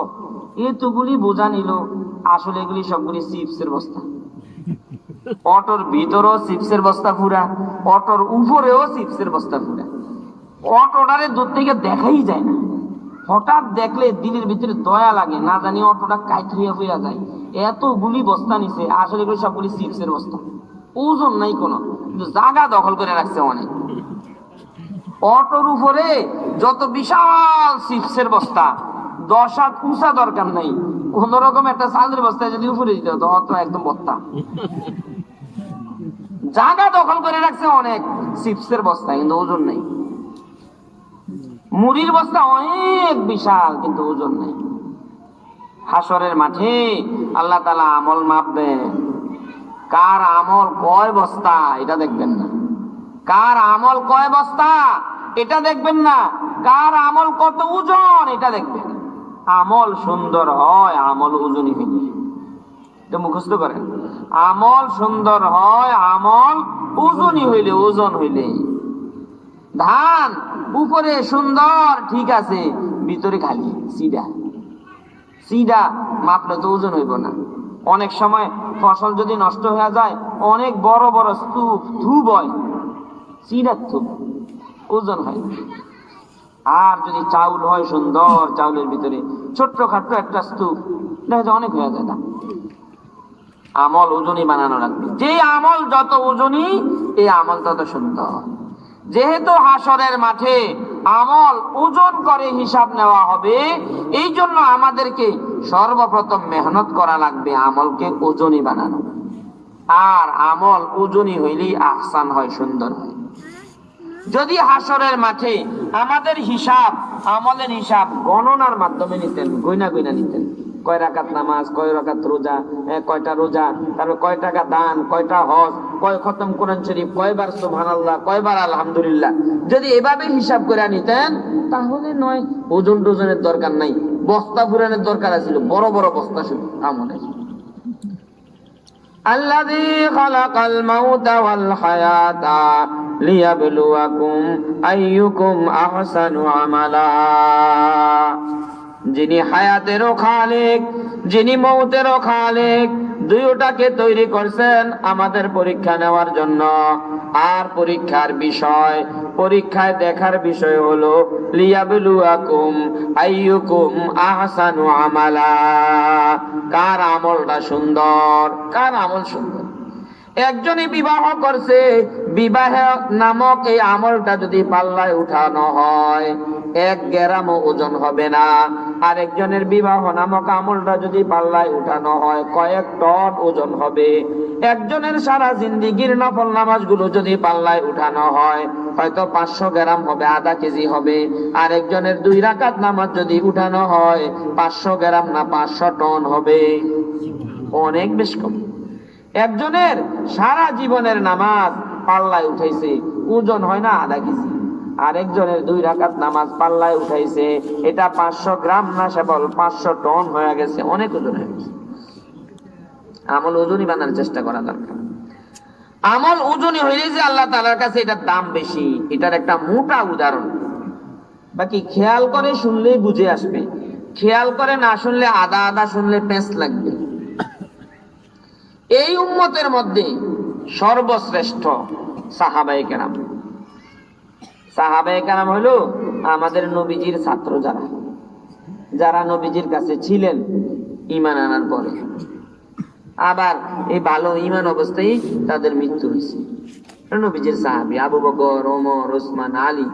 এতগুলি বোঝা নিল, আসলে এগুলি সবগুলি চিপসের বস্তা। অটোর ভিতরেও চিপসের বস্তা পুরা, অটোর উপরেও চিপসের বস্তা পুরা। অটোটারে দূর থেকে দেখাই যায় না, হঠাৎ দেখলে দিলের ভিতরে দয়া লাগে, না জানি অটোটা কাইথিয়া হইয়া যায়, এতগুলি বস্তা নিছে, আসলে এগুলি সবগুলি চিপসের বস্তা। ওজন নাই কোনো, কিন্তু জায়গা দখল করে রাখছে অনেক। অটোর উপরে যত বিশাল চিপসের বস্তা, 10 হাত উঁচা দরকার নাই, কোন রকম একটা চালের বস্তায় যদি উপরে দিতে হতো অত একদম বস্তা। জায়গা দখল করে রাখছে অনেক চিপসের বস্তা, কিন্তু ওজন নেই। মুড়ির বস্তা অনেক বিশাল, কিন্তু ওজন নেই। হাসরের মাঠে আল্লাহ তাআলা আমল মাপবেন, কার আমল কয় বস্তা এটা দেখবেন না, কার আমল কয় বস্তা এটা দেখবেন না, কার আমল কত ওজন এটা দেখবেন। আমল সুন্দর হয় আমল ওজনই হইলে, এটা মুখস্থ করেন। আমল সুন্দর হয় আমল ওজনই হইলে, ওজন হইলে। ধান উপরে সুন্দর ঠিক আছে, ভিতরে খালি সিডা মাপলে তো ওজন হইব না। অনেক সময় ফসল যদি নষ্ট হয়ে যায়, অনেক বড় বড় স্তূপ ধূপ হয়, সিডার ধূপ, ওজন হয়। আর যদি চাউল হয় সুন্দর, চাউলের ভিতরে ছোট্ট খাট্ট একটা স্তূপ, দেখা যায় অনেক হয়ে যায়। আমল ওজনই বানানো রাখবে, যে আমল যত ওজনই এই আমল তত সুন্দর। যেহেতু হাসরের মাঠে আমল ওজন করে হিসাব নেওয়া হবে, এই জন্য আমাদেরকে সর্বপ্রথম মেহনত করা লাগবে আমলকে ওজনই বানানো। আর আমল ওজনই হইলেই আহসান হয়, সুন্দর হয়। যদি হাসরের মাঠে আমাদের হিসাব, আমলের হিসাব গণনার মাধ্যমে নিতেন, গয়না নিতেন, কয় রাকাত নামাজ, কয় রাকাত রোজা, কয়টা রোজা, তারপর কয় টাকা দান, কয়টা হজ, কয় খতম কোরআন শরীফ, কয়বার সুবহানাল্লাহ, কয়বার আলহামদুলিল্লাহ, যদি এভাবে হিসাব করে নিতেন তাহলে নয় ওজন টোজনের দরকার নাই, বস্তা পুরানের দরকার আছিল, বড় বড় বস্তা শুধু আমলের। আল্লাযী খালাকাল মাউতা ওয়াল হায়াতা লিয়াবলুয়াকুম আইয়ুকুম আহসানু আমালা। যিনি হায়াতেরও খালেক, যিনি মৌতেরও খালেক, দুইটাকে তৈরি করছেন আমাদের পরীক্ষা নেওয়ার জন্য। আর পরীক্ষার বিষয়, পরীক্ষায় দেখার বিষয় হলো লিয়াবলুয়াকুম আইয়ুকুম আহসানু আমালা, কার আমলটা সুন্দর, কার আমল সুন্দর। একজনই বিবাহ করছে, বিবাহ নামক এই আমলটা যদি পাল্লায় উঠানো হয় 1 গ্রামও ওজন হবে না। আরেকজনের বিবাহ নামক আমলটা যদি পাল্লায় উঠানো হয় কয়েক টন ওজন হবে। একজনের সারা জিন্দেগির নফল নামাজগুলো যদি পাল্লায় উঠানো হয় হয়তো 500 গ্রাম হবে, আধা কেজি হবে। আরেকজনের 2 রাকাত নামাজ যদি উঠানো হয় 500 গ্রাম না 500 টন হবে, অনেক বেশ কম। একজনের সারা জীবনের নামাজ পাল্লায় উঠাইছে, ওজন হয় না আধা কেজি। আরেকজনের 2 রাকাত নামাজ পাল্লায় উঠাইছে, এটা 500 গ্রাম না কেবল 500 টন হয়ে গেছে, অনেক ওজন হয়ে গেছে। আমল ওজনই বানানোর চেষ্টা করা দরকার। আমল ওজনই হইলে যে আল্লাহ তাআলার কাছে এটার দাম বেশি, এটার একটা মোটা উদাহরণ। বাকি খেয়াল করে শুনলেই বুঝে আসবে, খেয়াল করে না শুনলে আদা আদা শুনলে পেঁচ লাগবে। এই উম্মতের মধ্যে সর্বশ্রেষ্ঠ সাহাবায়ে কেরাম। সাহাবায়ে কেরাম হলো আমাদের নবীজির ছাত্র, যারা যারা নবীজির কাছে ছিলেন ঈমান আনার পরে, আবার এই ভালো ঈমান অবস্থায় তাদের মৃত্যু হয়েছে। নবীজির সাহাবী আবু বকর, ওমর, ওসমান, আলী,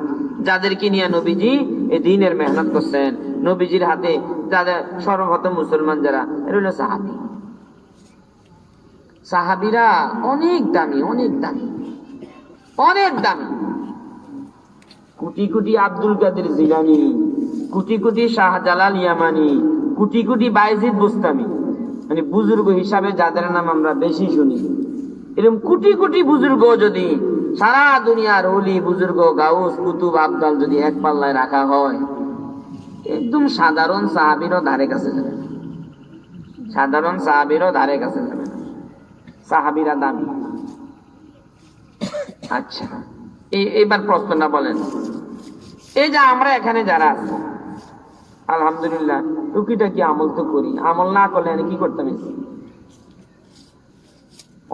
যাদেরকে নিয়ে নবীজি এই দ্বীনের মেহনত করছেন, নবীজির হাতে যাদের সর্বপ্রথম মুসলমান যারা, এরা হলো সাহাবী। সাহাবীরা অনেক দামি, অনেক দামি, অনেক দামি। কোটি কোটি আব্দুল কাদের জিলানী, কোটি কোটি শাহজালাল ইয়ামানি, কোটি কোটি বায়েজিদ বুস্তামি, মানে বুজুর্গ হিসাবে যাদের নাম আমরা বেশি শুনি, এরকম কোটি কোটি বুজুর্গ যদি সারা দুনিয়ার ওলি বুজুর্গ গাউস কুতুব আবদাল যদি এক পাল্লায় রাখা হয়, একদম সাধারণ সাহাবীরও ধারে কাছে যাবে না, সাধারণ সাহাবীরও ধারে কাছে যাবে না। সাহাবীরা দামি। আচ্ছা, এইবার প্রশ্নটা বলেন, এই যে আমরা এখানে যারা আছি, আলহামদুলিল্লাহ টুকিটাকি আমল তো করি, আমল না করলে আমি কি করতাম?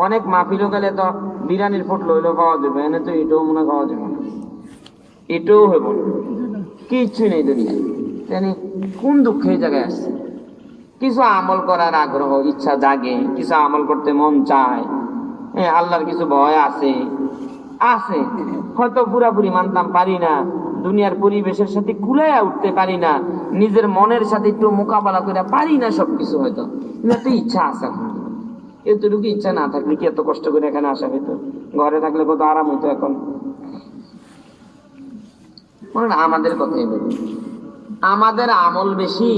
অনেক মাহফিলও গেলে তো বিরিয়ানির ফুট লইলেও খাওয়া যাবে, এনে তো এটাও মনে খাওয়া যাবে না, এটাও হইব না, কিচ্ছু নেই দুনিয়ায়। কোন দুঃখে জায়গায় আসছে? কিছু আমল করার আগ্রহ, ইচ্ছা জাগে, কিছু আমল করতে মন চায়, আল্লাহর কিছু ভয় আছে, আছে হয়তো পুরাপুরি মানতাম পারি না, দুনিয়ার পরিবেশের সাথে কুলাইয়া উঠতে পারি না, নিজের মনের সাথে একটু মোকাবেলা করে পারি না সবকিছু, হয়তো কিন্তু ইচ্ছা আছে। এতটুকু ইচ্ছা না থাকলে কি এত কষ্ট করে এখানে আসা হইত? ঘরে থাকলে কত আরাম হইতো। এখন আমাদের কথাই বলি, আমাদের আমল বেশি,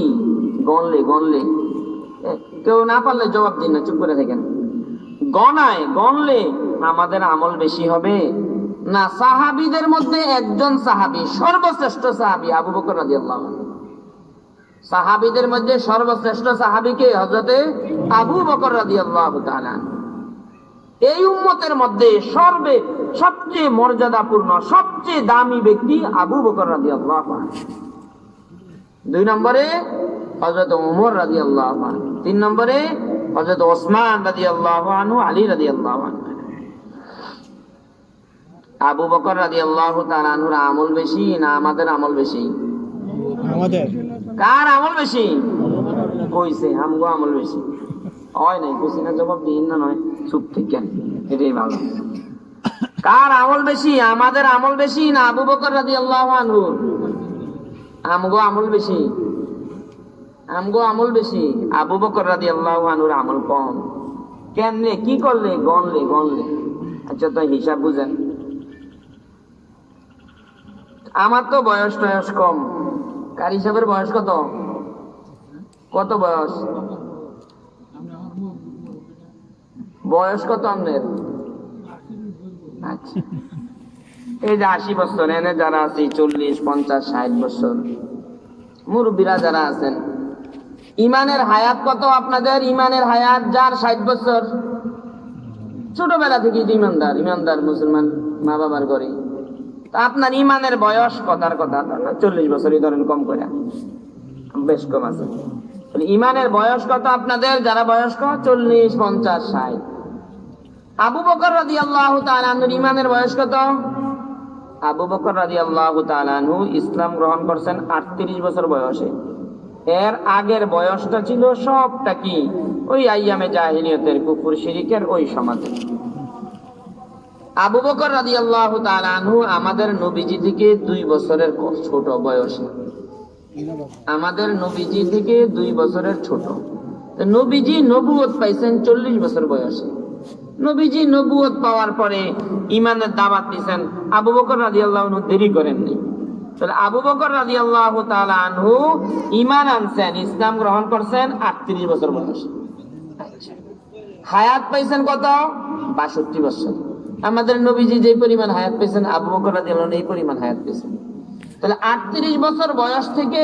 গণলে গণলে কেউ না পারলে জবাব দিন না, চুপ করে থাকেন। গণায় গণলে আমাদের আমল বেশি হবে না সাহাবীদের মধ্যে একজন সাহাবী, সর্বশ্রেষ্ঠ সাহাবী আবু বকর রাদিয়াল্লাহু আনহু। সাহাবীদের মধ্যে সর্বশ্রেষ্ঠ সাহাবীকে হযরতে আবু বকর রাদিয়াল্লাহু তাআলা। এই উম্মতের মধ্যে সবচেয়ে মর্যাদাপূর্ণ, সবচেয়ে দামি ব্যক্তি আবু বকর রাদিয়াল্লাহু আনহু। 2 নম্বরে হযরত ওমর রাদিয়াল্লাহু আনহু, 3 নম্বরে হযরত ওসমান রাদিয়াল্লাহু আনহু, আলী রাদিয়াল্লাহু আনহু। আবু বকর রাদিয়াল্লাহু তাআলা আনহুর আমল বেশি না আমাদের আমল বেশি? আমাদের। কার আমল বেশি? কইছে আমগো আমল বেশি হয় নাই, কইছি না, জবাব দিন না, নয় চুপ থাকেন, এটাই ভালো। কার আমল বেশি? আমাদের আমল বেশি না আবু বকর রাদিয়াল্লাহু আনহু? আমগো আমল বেশি, আমগো আমল বেশি। আবু বকর রাদিয়াল্লাহু আনহুর আমল কম। কেমনে কি করলে? গণলে গণলে। আচ্ছা, তো হিসাব বুঝেন। আমার তো বয়স টয়স কম, কার হিসাবের বয়স কত? কত বয়স? বয়স কত আপনার? আচ্ছা, এই যে 80 বছর, এনে যারা আছে 40, 50, 60 বছর, মুরব্বীরা যারা আছেন, ইমানের হায়াত কত আপনাদের? ইমানের হায়াত যার 60 বছর, ছোটবেলা থেকে ইমানদার, ইমানদার মুসলমান মা বাবার ঘরে, আপনার ইমানের বয়স কথার কথা 40 বছরই ধরেন, কম করে, বেশ কম আছে। ইমানের বয়স কত আপনাদের যারা বয়স্ক? 40, 50, 60। আবু বকর রাদিয়াল্লাহু তাআলা আনহুর ইমানের বয়স কত? আবু বকর রাদিয়াল্লাহু তাআলা আনহু ইসলাম গ্রহণ করছেন 38 বছর বয়সে। এর আগের বয়সটা ছিল সবটা কি ওই আইয়ামে জাহিলিয়তের, কুফর শিরিকের ওই সমাজে। আবু বকর রাদিয়াল্লাহু তাআলা আনহু আমাদের নবীজি থেকে 2 বছরের ছোট বয়সে, আমাদের নবীজি থেকে 2 বছরের ছোট। নবীজি নবুয়ত পাইছেন 40 বছর বয়সে। নবীজি নবুয়ত পাওয়ার পরে ইমানের দাওয়াত দিয়েছেন, আবু বকর রাদিয়াল্লাহু আনহু দেরি করেননি। তাহলে আবু বকর রাদিয়াল্লাহু তাআলা আনহু ঈমান আনছেন, ইসলাম গ্রহণ করছেন 38 বছর বয়সে। হায়াত পাইছেন কত? 62 বছর। আমাদের নবীজি যে পরিমাণ হায়াত পেয়েছেন, আবু বকর রাদিয়াল্লাহু আনহু এই পরিমাণ হায়াত পেয়েছেন। তাহলে 38 বছর বয়স থেকে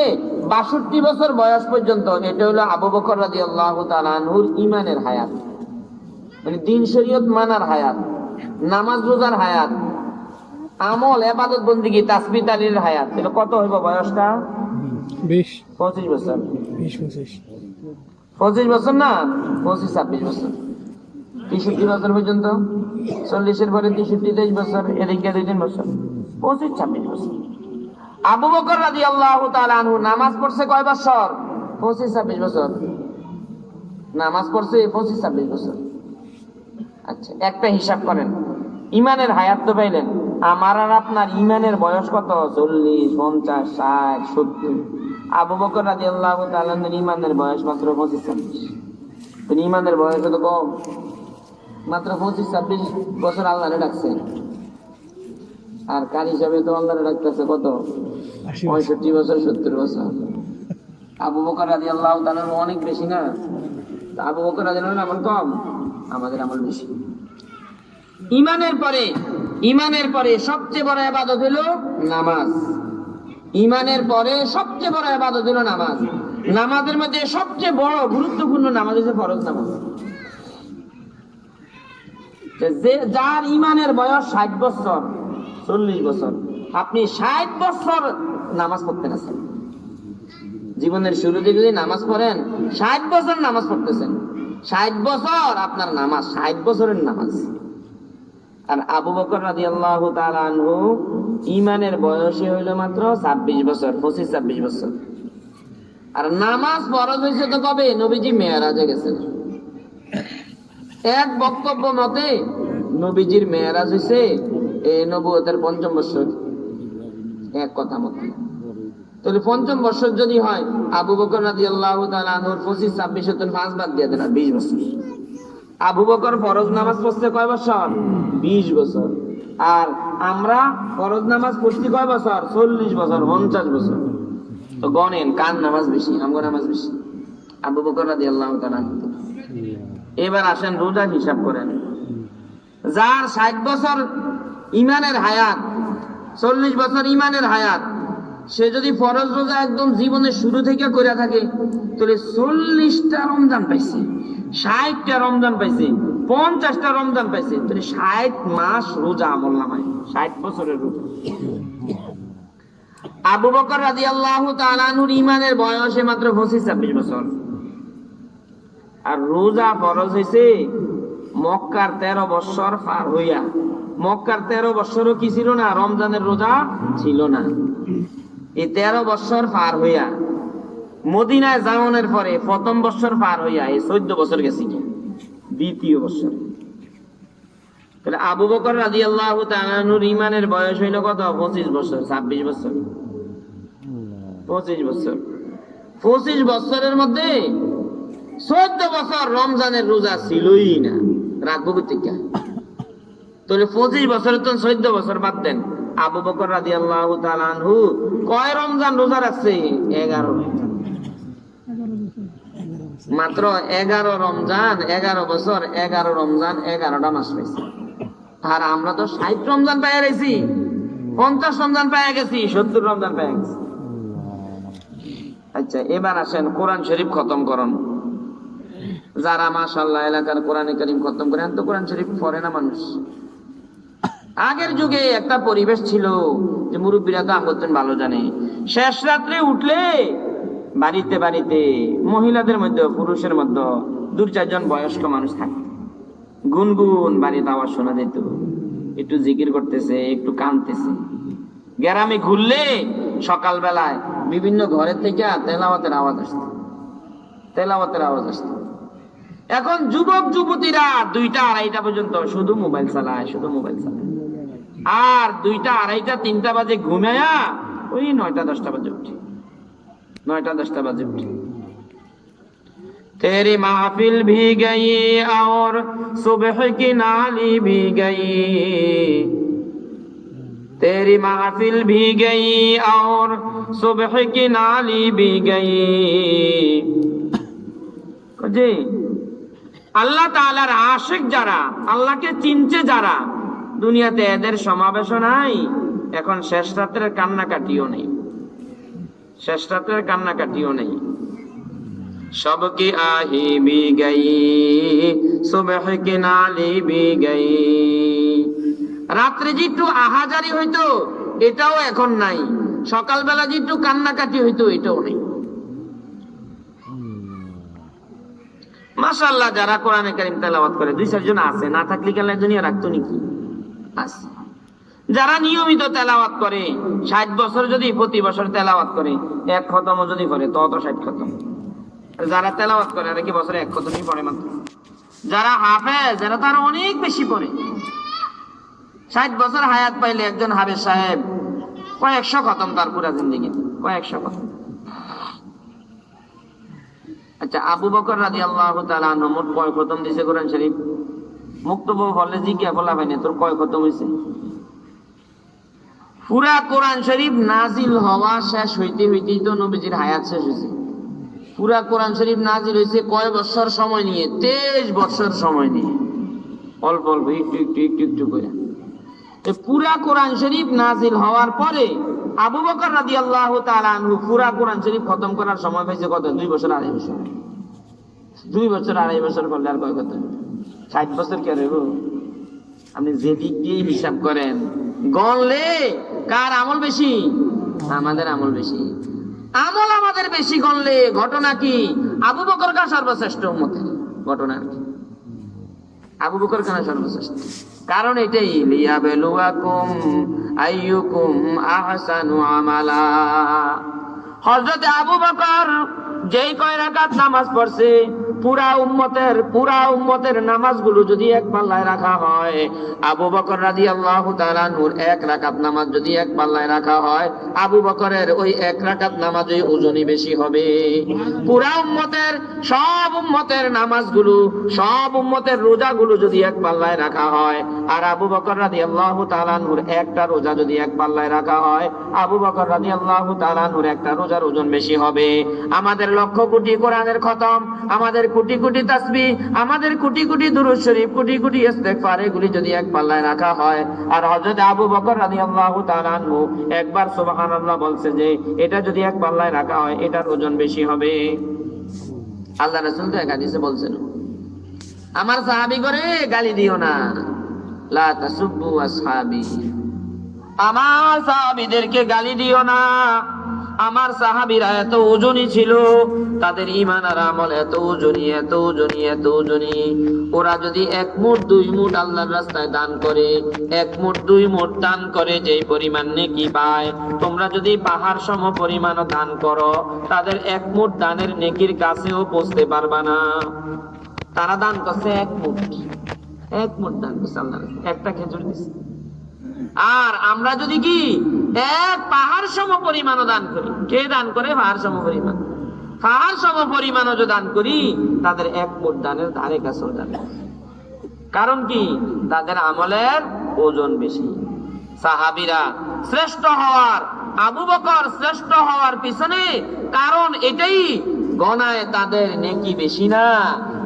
62 বছর বয়স পর্যন্ত এটা হলো আবু বকর রাদিয়াল্লাহু তাআলা আনহুর ঈমানের হায়াত, মানে দ্বীন শরীয়ত মানার হায়াত, নামাজ রোজার হায়াত, আমল ইবাদত বন্দেগী তাসবিহ তাহলিলের হায়াত। এটা কত হইব বয়সটা? 25 বছর। 25 বছর না, 25-26 বছর, 63 বছর পর্যন্ত 40-এর পরে 63-23 বছর, এদিকে 2-3 বছর, 25-26 বছর। আবু বকর রাদিয়াল্লাহু তাআলা আনহু নামাজ পড়ছে কয় বছর? 25-26 বছর নামাজ পড়ছে, 25-26 বছর। আচ্ছা, একটা হিসাব করেন, ইমানের হায়াত তো পাইলেন, আমার আর আপনার ইমানের বয়স কত? 40, 50, 60, 70। আবু বকর রাদিয়াল্লাহু তাআলা আনহুর ইমানের বয়স মাত্র 25-26। ইমানের বয়স তো কম, মাত্র 25-26 বছর আল্লাহরে ডাকছে। আর কার হিসাবে তো আল্লাহরে ডাকতেছে কত? 65 বছর, 70 বছর। আবু বকর রাদিয়াল্লাহু তাআলা অনেক বেশি না? আবু বকর রাদিয়াল্লাহু তাআলা আমল কম, আমাদের আমল বেশি। ইমানের পরে সবচেয়ে বড় ইবাদত হলো নামাজ। ইমানের পরে সবচেয়ে বড় ইবাদত হলো নামাজ। নামাজের মধ্যে সবচেয়ে বড় গুরুত্বপূর্ণ নামাজ হচ্ছে ফরজ নামাজ। যার ইমানের বয়স 60 বছর, 40 বছর, আপনি 60 বছর নামাজ পড়তেন আছেন, জীবনের শুরুতে যদি নামাজ পড়েন, 60 বছর নামাজ পড়তেছেন, 60 বছর আপনার নামাজ, 60 বছরের নামাজ। আর আবু বকর রাদিয়াল্লাহু তাআলা আনহু ইমানের বয়সে হইল মাত্র 26 বছর, 25-26 বছর। আর নামাজ ফরজ হয়েছে তো কবে? নবীজি মেরাজে গেছেন। এক বক্তব্য মতে নবীজির মেরাজ হয়েছে এই নবুয়তের 5ম বছর, এক কথা মতে। তাহলে 5ম বছর যদি হয়, আবু বকর রাদিয়াল্লাহু তাআলা আনহুর 25-26 5 বাদ দিয়ে দেন, 20 বছর। আবু বকর ফরজ নামাজ পড়ছে কয় বছর? 20 বছর। আর আমরা ফরজ নামাজ পড়ছি কয় বছর? 40 বছর, 50 বছর। তো গণেন কার নামাজ বেশি? আমগো নামাজ বেশি, আবু বকর রাদিয়াল্লাহু তাআলা। এবার আসেন রোজার হিসাব করেন। যার 60 বছর ইমানের হায়াত, 40 বছর ইমানের হায়াত, সে যদি ফরজ রোজা একদম জীবনের শুরু থেকে করে থাকে, তাহলে 40টা রমজান পাইছে, 60টা রমজান পাইছে, 50টা রমজান পাইছে, তাহলে 60 মাস রোজা আমল নামায়, 60 বছরের রোজা। আবু বকর রাদিয়াল্লাহু তাআলা আনহুর ইমানের বয়সে মাত্র 25-26 বছর। আর রোজা ফরজ হয়েছে মক্কার 13 বছর পার হইয়া। মক্কার 13 বছরও কি ছিল না? রমজানের রোজা ছিল না। এই 13 বছর পার হইয়া মদিনায় যাওয়ানোর পরে 1ম বছর পার হইয়া এই 14 বছর গেছি, 2য় বছর। তাহলে আবু বকর রাদিয়াল্লাহু তাআলা আনহুর ইমানের বয়স হইল কত? 25 বছর, 26 বছর, 25 বছর। 25 বছরের মধ্যে 14 বছর রমজানের রোজা ছিলই না, রাখবো কোথেকে? তাহলে 25 বছর তো 14 বছর বাদ দেন, আবু বকর রাদিয়াল্লাহু তাআলা আনহু কয় রমজান রোজা রাখছে? 11 রমজান। মাত্র 11 রমজান, 11 বছর, 11 রমজান, 11টা মাস পাইছে। আর আমরা তো 60 রমজান পাইয়া গেছি, 50 রমজান পাইয়া গেছি, 70 রমজান পাইয়া গেছি। আচ্ছা, এবার আসেন কোরআন শরীফ খতম করুন। যারা মাশাআল্লাহ এলাকার কোরআনে কারীম খতম করেন, তো কোরআন শরীফ পড়ে না মানুষ। আগের যুগে একটা পরিবেশ ছিল যে মুরব্বীরা তো আমগতন ভালো জানে, শেষ রাত্রে উঠলে বাড়িতে বাড়িতে মহিলাদের মধ্যে, পুরুষের মধ্যে 2-4 জন বয়স্ক মানুষ থাকে, গুনগুন বাড়িতে আওয়াজ শোনা যেত, একটু জিকির করতেছে, একটু কাঁদতেছে। গ্রামে ঘুরলে সকালবেলায় বিভিন্ন ঘরের থেকে তেলাওয়াতের আওয়াজ আসতো, তেলাওয়াতের আওয়াজ আসতো। এখন যুবক যুবতীরা 2টা 2:30 পর্যন্ত শুধু মোবাইল চালায়, শুধু মোবাইল চালায়। আর 2টা 2:30 3টা বাজে ঘুমায়া ওই 9টা 10টা বাজে উঠে, 9টা 10টা বাজে উঠে। तेरी महफिल भी गई और सुबह की नाली भी गई, तेरी महफिल भी गई और सुबह की नाली भी गई। जी আল্লাহ তাআলার আশিক যারা, আল্লাহকে চিনছে যারা, দুনিয়াতে এদের সমাবেশ নাই। এখন শেষ রাতের কান্নাকাটিও নেই, শেষ রাতের কান্নাকাটিও নেই। সবকি আহি বি গই, সুবহ কি নালি বি গই। রাত্রে যে একটু আহাজারি হইতো এটাও এখন নাই, সকালবেলা যে একটু কান্নাকাটি হইতো এটাও নেই। মাশাআল্লাহ যারা কোরআনে কারীম তেলাওয়াত করে 2-4 জন আছে, না থাকলে কি আল্লাহ দুনিয়া রাখতো নাকি? আছে। যারা নিয়মিত তেলাওয়াত করে 60 বছর যদি প্রতি বছর তেলাওয়াত করে, এক খতমও যদি পড়ে তো 60 খতম। যারা তেলাওয়াত করে আর কি বছরে এক খতমই পড়ে মাত্র। যারা হাফেজ যারা তার অনেক বেশি পড়ে, 60 বছর হায়াত পাইলে একজন হাফেজ সাহেব কয়েকশো খতম তার পুরা জিন্দেগি, কয়েকশো খতম। আচ্ছা, আবু বকর রাদিয়াল্লাহু তাআলা আনহু মোট কয় খতম দিয়েছে কোরআন শরীফ? মুক্তব বললে জিজ্ঞাসা বলা হয় না, তোর কয় খতম হয়েছে? পুরা কোরআন শরীফ নাজিল হওয়া শেষ হইতে হইতেই তো নবীজির হায়াত শেষ হয়েছে। পুরা কোরআন শরীফ নাজিল হয়েছে কয় বছর সময় নিয়ে? 23 বছর সময় নিয়ে, অল্প অল্প একটু একটু একটু একটু করে। পুরা কোরআন শরীফ নাজিল হওয়ার পরে আবু বকর রাদিয়াল্লাহু তাআলা আনহু পুরা কোরআন শরীফ খতম করার সময় পাইছে কত? 2 বছর 2.5 বছর। 2 বছর 2.5 বছর করলে আর কয় কত? 60 বছর কে রইব? আপনি যে দিক দিয়ে হিসাব করেন, গণলে কার আমল বেশি? আমাদের আমল বেশি। আমল আমাদের বেশি গণলে ঘটনা কি? আবু বকর কার সর্বশ্রেষ্ঠ উম্মতের ঘটনা কি? আবু বকর কেন সর্বশ্রেষ্ঠ? কারণ এটাই, লিয়াবলুয়াকুম আইয়ুকুম আহসানু আমালা। হযরত আবু বকর যেই কয় রাকাত নামাজ পড়ছে, পুরা উম্মতের নামাজগুলো যদি এক পাল্লায় রাখা হয়, আবু বকর রাদিয়াল্লাহু তাআলা নূর 1 রাকাত নামাজ যদি এক পাল্লায় রাখা হয়, আবু বকরের ওই 1 রাকাত নামাজের ওজনই বেশি হবে। পুরা সব উম্মতের নামাজগুলো, সব উম্মতের রোজাগুলো যদি এক পাল্লায় রাখা হয়, আর আবু বকর রাদিয়াল্লাহু তাআলা নূর একটা রোজা যদি এক পাল্লায় রাখা হয়, আবু বকর রাদিয়াল্লাহু তাআলা নূর একটা রোজার ওজন বেশি হবে। আমাদের লক্ষ কোটি কোরআনের খতম, আমাদের কোটি কোটি তাসবিহ, আমাদের কোটি কোটি দুরূদ শরীফ, কোটি কোটি ইস্তেগফার, এগুলি যদি এক পাল্লায় রাখা হয়, আর হযরত আবু বকর রাদিয়াল্লাহু তাআলা আনহু একবার সুবহানাল্লাহ বলছে যে এটা যদি এক পাল্লায় রাখা হয়, এটার ওজন বেশি হবে। আল্লাহ রাসূল তো এক হাদিসে বলছেন, আমার সাহাবী করে গালি দিও না, লা তাসুব্বু আসহাবি, আমার সাহাবীদেরকে গালি দিও না। আমার সাহাবীরা এত ওজনই ছিল, তাদের ঈমান আর আমল এত ওজনই, এত ওজনই, এত ওজনই। ওরা যদি 1 মুঠ 2 মুঠ আল্লাহর রাস্তায় দান করে, 1 মুঠ 2 মুঠ দান করে যেই পরিমাণ নেকি পায়, তোমরা যদি পাহাড় সম পরিমাণও দান করো, তাদের 1 মুঠ দানের নেকির কাছেও পৌঁছতে পারবা না। তারা দান করছে 1 মুঠ দান করছে আল্লাহর রাস্তায়, একটা খেজুর দিচ্ছে। আর আমরা যদি কি 1 পাহাড় সম পরিমাণও দান করি, কে দান করে? পাহাড় সম পরিমাণ। পাহাড় সম পরিমাণও যদি দান করি, তাদের 1 মুঠ দানের ধারে কাছেও দান। কারণ কি? তাদের আমলের ওজন বেশি। সাহাবীরা শ্রেষ্ঠ হওয়ার, আবু বকর শ্রেষ্ঠ হওয়ার পিছনে কারণ এটাই, গণায় তাদের নেকি বেশি না,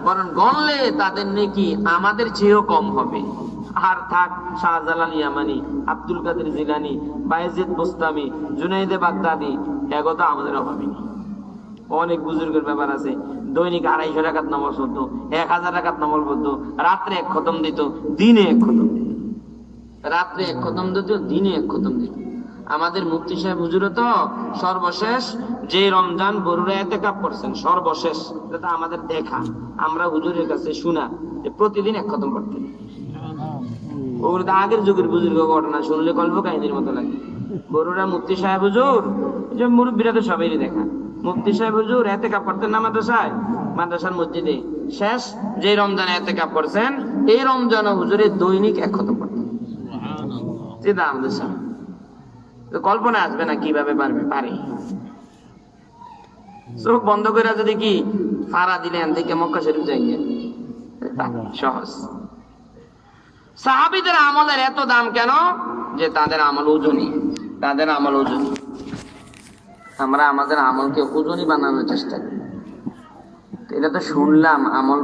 বরং গণলে তাদের নেকি আমাদের চেয়েও কম হবে। আর থাক শাহজালাল ইয়ামানি, আব্দুল কাদের জিলানী, বায়েজিদ বুস্তামি, জুনাইদে বাগদাদি, এগোটা আমাদের অভাবই নেই। অনেক বুজুর্গের ব্যাপার আছে, দৈনিক 250 রাকাত নামাজ পড়তো, 1000 রাকাত নামাজ পড়তো, রাত্রে 1 খতম দিত, দিনে 1 খতম দিত, রাত্রে 1 খতম দিত, দিনে 1 খতম দিত। আমাদের মুফতি সাহেব হুজুরও তো সর্বশেষ যে রমজান বরুড়া ইতিকাফ করছেন, সর্বশেষ যেটা আমাদের দেখা, আমরা হুজুরের কাছে শোনা যে প্রতিদিন 1 খতম করতেন। ওগুলো তো আগের যুগের বুজুর্গ ঘটনা, শুনলে কল্প কাহিনীর মতো লাগে। বরুড়া মুফতি সাহেব হুজুর, যে মুরব্বীরা তো সবাই দেখা, মুফতি সাহেব হুজুর ইতিকাফ করতেন না মাদ্রাসায়, মাদ্রাসার মসজিদে। শেষ যে রমজানে ইতিকাফ করছেন, এই রমজানে হুজুরে দৈনিক 1 খতম করতেন। যেটা আমাদের সামনে কল্পনা আসবে না কিভাবে পারে। চোখ বন্ধ করে যদি কি ফাড়া দিলেন থেকে মক্কা শরীফ যাই, সহজ। সাহাবীদের আমলের এত দাম কেন? যে তাদের আমল ওজনই, তাদের আমল ওজনই। আমরা আমাদের আমলকে ওজনই বানানোর চেষ্টা করি। এটা তো শুনলাম আমল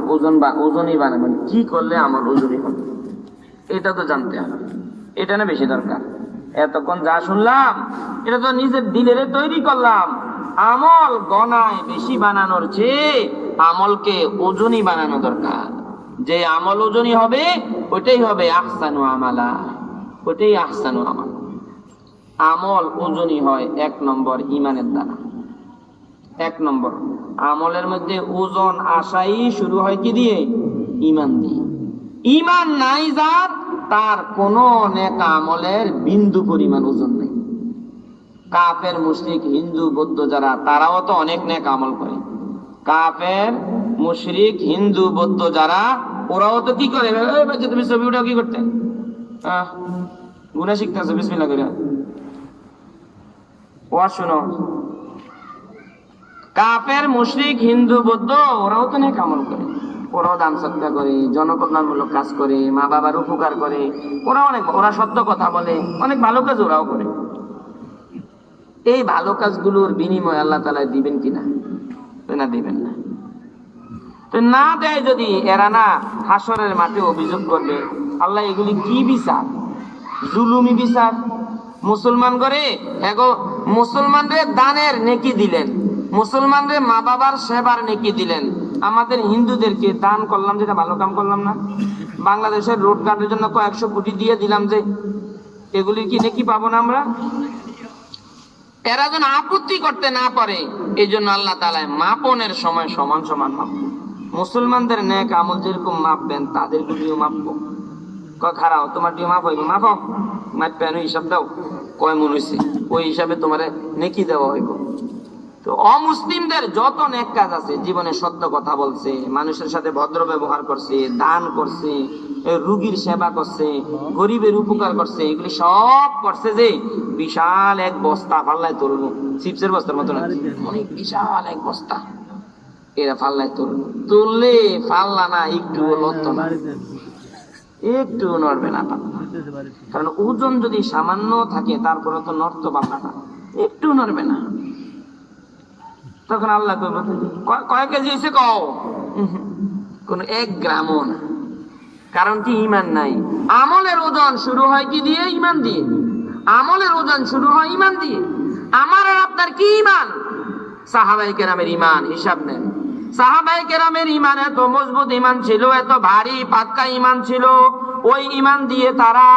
ওজনই বানাবেন, কি করলে আমল ওজনই হবে এটা তো জানতে হবে। এটা না বেশি দরকার। এতক্ষণ যা শুনলাম এটা তো নিজের দিলের তৈরি করলাম। আমল গণায় বেশি বানানোর চেয়ে আমলকে ওজনই বানানো দরকার। যে আমল ওজনই হবে ওইটাই হবে আহসানু আমালা, ওইটাই আহসানু আমাল। আমল ওজনই হয় 1 নম্বর ইমানের দ্বারা। এক নম্বর, আমলের মধ্যে ওজন আসাই শুরু হয় কি দিয়ে? ঈমান দিয়ে। ঈমান নাই যার, তার কোন নেক আমলের বিন্দু পরিমাণ ওজন নেই। কাফের, মুশরিক, হিন্দু, বৌদ্ধ যারা, তারাও তো অনেক নেক আমল করে। কাফের, মুশরিক, হিন্দু, বৌদ্ধ যারা, ওরাও তো কি করে? তুমি ছবি উঠাও কি করতে? গুনাহ শিখতেছো, বিসমিল্লাহ করে ওয়াজ শুনো। কাফের, মুশরিক, হিন্দু, বৌদ্ধ ওরাও তো নেক আমল করে। ওরাও দান সৎকা করে, জনকল্যাণমূলক কাজ করে, মা বাবার উপকার করে, ওরা সত্য কথা বলে, অনেক ভালো কাজ ওরাও করে। এই ভালো কাজগুলোর বিনিময় আল্লাহ তাআলা দিবেন কিনা? না, দিবেন না। তো না দেয় যদি, এরা না হাসরের মাঠে অভিযোগ করবে, আল্লাহ এগুলি কি বিচার? জুলুমি বিচার। মুসলমান করে এগো, মুসলমানদের দানের নেকি দিলেন, মুসলমানদের মা বাবার সেবার নেকি দিলেন, আমাদের হিন্দুদেরকে দান করলাম, যেটা ভালো কাম করলাম না? বাংলাদেশের রোড কাটের জন্য কয়েকশো কোটি দিয়ে দিলাম, যে এগুলি কি নেকি পাবো না আমরা? এরা যেন আপত্তি করতে না পারে, এই জন্য আল্লাহ তাআলা মাপনের সময় সমান সমান মাপ। মুসলমানদের নেক আমল যেরকম মাপবেন, তাদের গুলিও মাপবো। খারাপ, তোমার ডিও মাপ হইব, মাপ মাপবেন, হিসাব দাও কয় মন হয়েছে, ওই হিসাবে তোমার নেকি দেওয়া হইব। তো অমুসলিমদের যত নেক কাজ আছে, জীবনে সত্য কথা বলছে, মানুষের সাথে ভদ্র ব্যবহার করছে, দান করছে, রুগীর সেবা করছে, গরিবের উপকার করছে, এগুলি সব করছে, যে বিশাল এক বস্তা পাল্লায় তুলবো, চিপসের বস্তার মতো না, অনেক বিশাল এক বস্তা, এরা পাল্লায় তুলবো। তুললে পাল্লা না একটু লড়ত না, একটু নড়বে না পাল্লা, কারণ ওজন যদি সামান্য থাকে, তারপরে তো নড়তো পাল্লাটা, একটু নড়বে না। তখন আল্লাহ কয় কেজি হয়েছে কও? কোন 1 গ্রামও না। কারণ কি? ঈমান নাই। আমলের ওজন শুরু হয় কি দিয়ে? ঈমান দিয়ে। আমলের ওজন শুরু হয় ঈমান দিয়ে। আমার আর আপনার কি ঈমান? সাহাবায়ে কেরামের ঈমান হিসাব নেন। সাহাবায়ে কেরামের ঈমান এত মজবুত ঈমান ছিল, এত ভারী পাক্কা ঈমান ছিল, ওই ঈমান দিয়ে তারা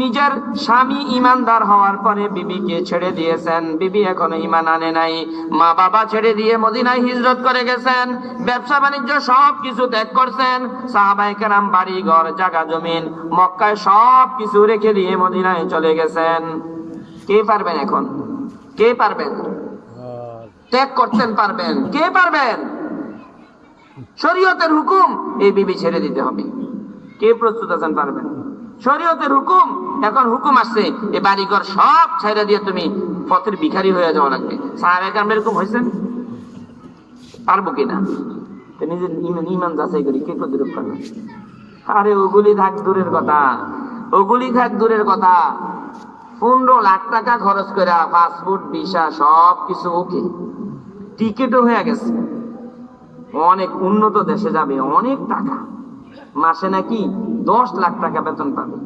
নিজের স্বামী ইমানদার হওয়ার পরে বিবিকে ছেড়ে দিয়েছেন, বিবি এখনো ঈমান আনে নাই, মা বাবা ছেড়ে দিয়ে মদিনায় হিজরত করে গেছেন, ব্যবসা বাণিজ্য সব কিছু ত্যাগ করছেন। সাহাবায়ে কেরাম বাড়ি ঘর জায়গা জমিন মক্কায় সব কিছু রেখে দিয়ে মদিনায় চলে গেছেন। কে পারবেন এখন? কে পারবেন? ত্যাগ করতেন পারবেন? কে পারবেন? শরীয়তের হুকুম, এই বিবি ছেড়ে দিতে হবে। কে প্রস্তুত আছেন? পারবেন? শরীয়তের হুকুম, এখন হুকুম আসছে, এই বাড়িঘর সব ছেড়ে দিয়ে তুমি পথের ভিখারি হয়ে যাওয়া লাগবে। সাহাবায়ে কেরাম এরকম হয়েছেন? পারবো কিনা? নিজের ঈমান যাচাই করি, কে কতটুকু পারবে? আরে ওগুলি থাক দূরের কথা, ওগুলি থাক দূরের কথা। 15 লাখ টাকা খরচ করে পাসপোর্ট, ভিসা সব কিছু ওকে, টিকিটও হয়ে গেছে, অনেক উন্নত দেশে যাবে, অনেক টাকা, মাসে নাকি 10 লাখ টাকা বেতন পাবে,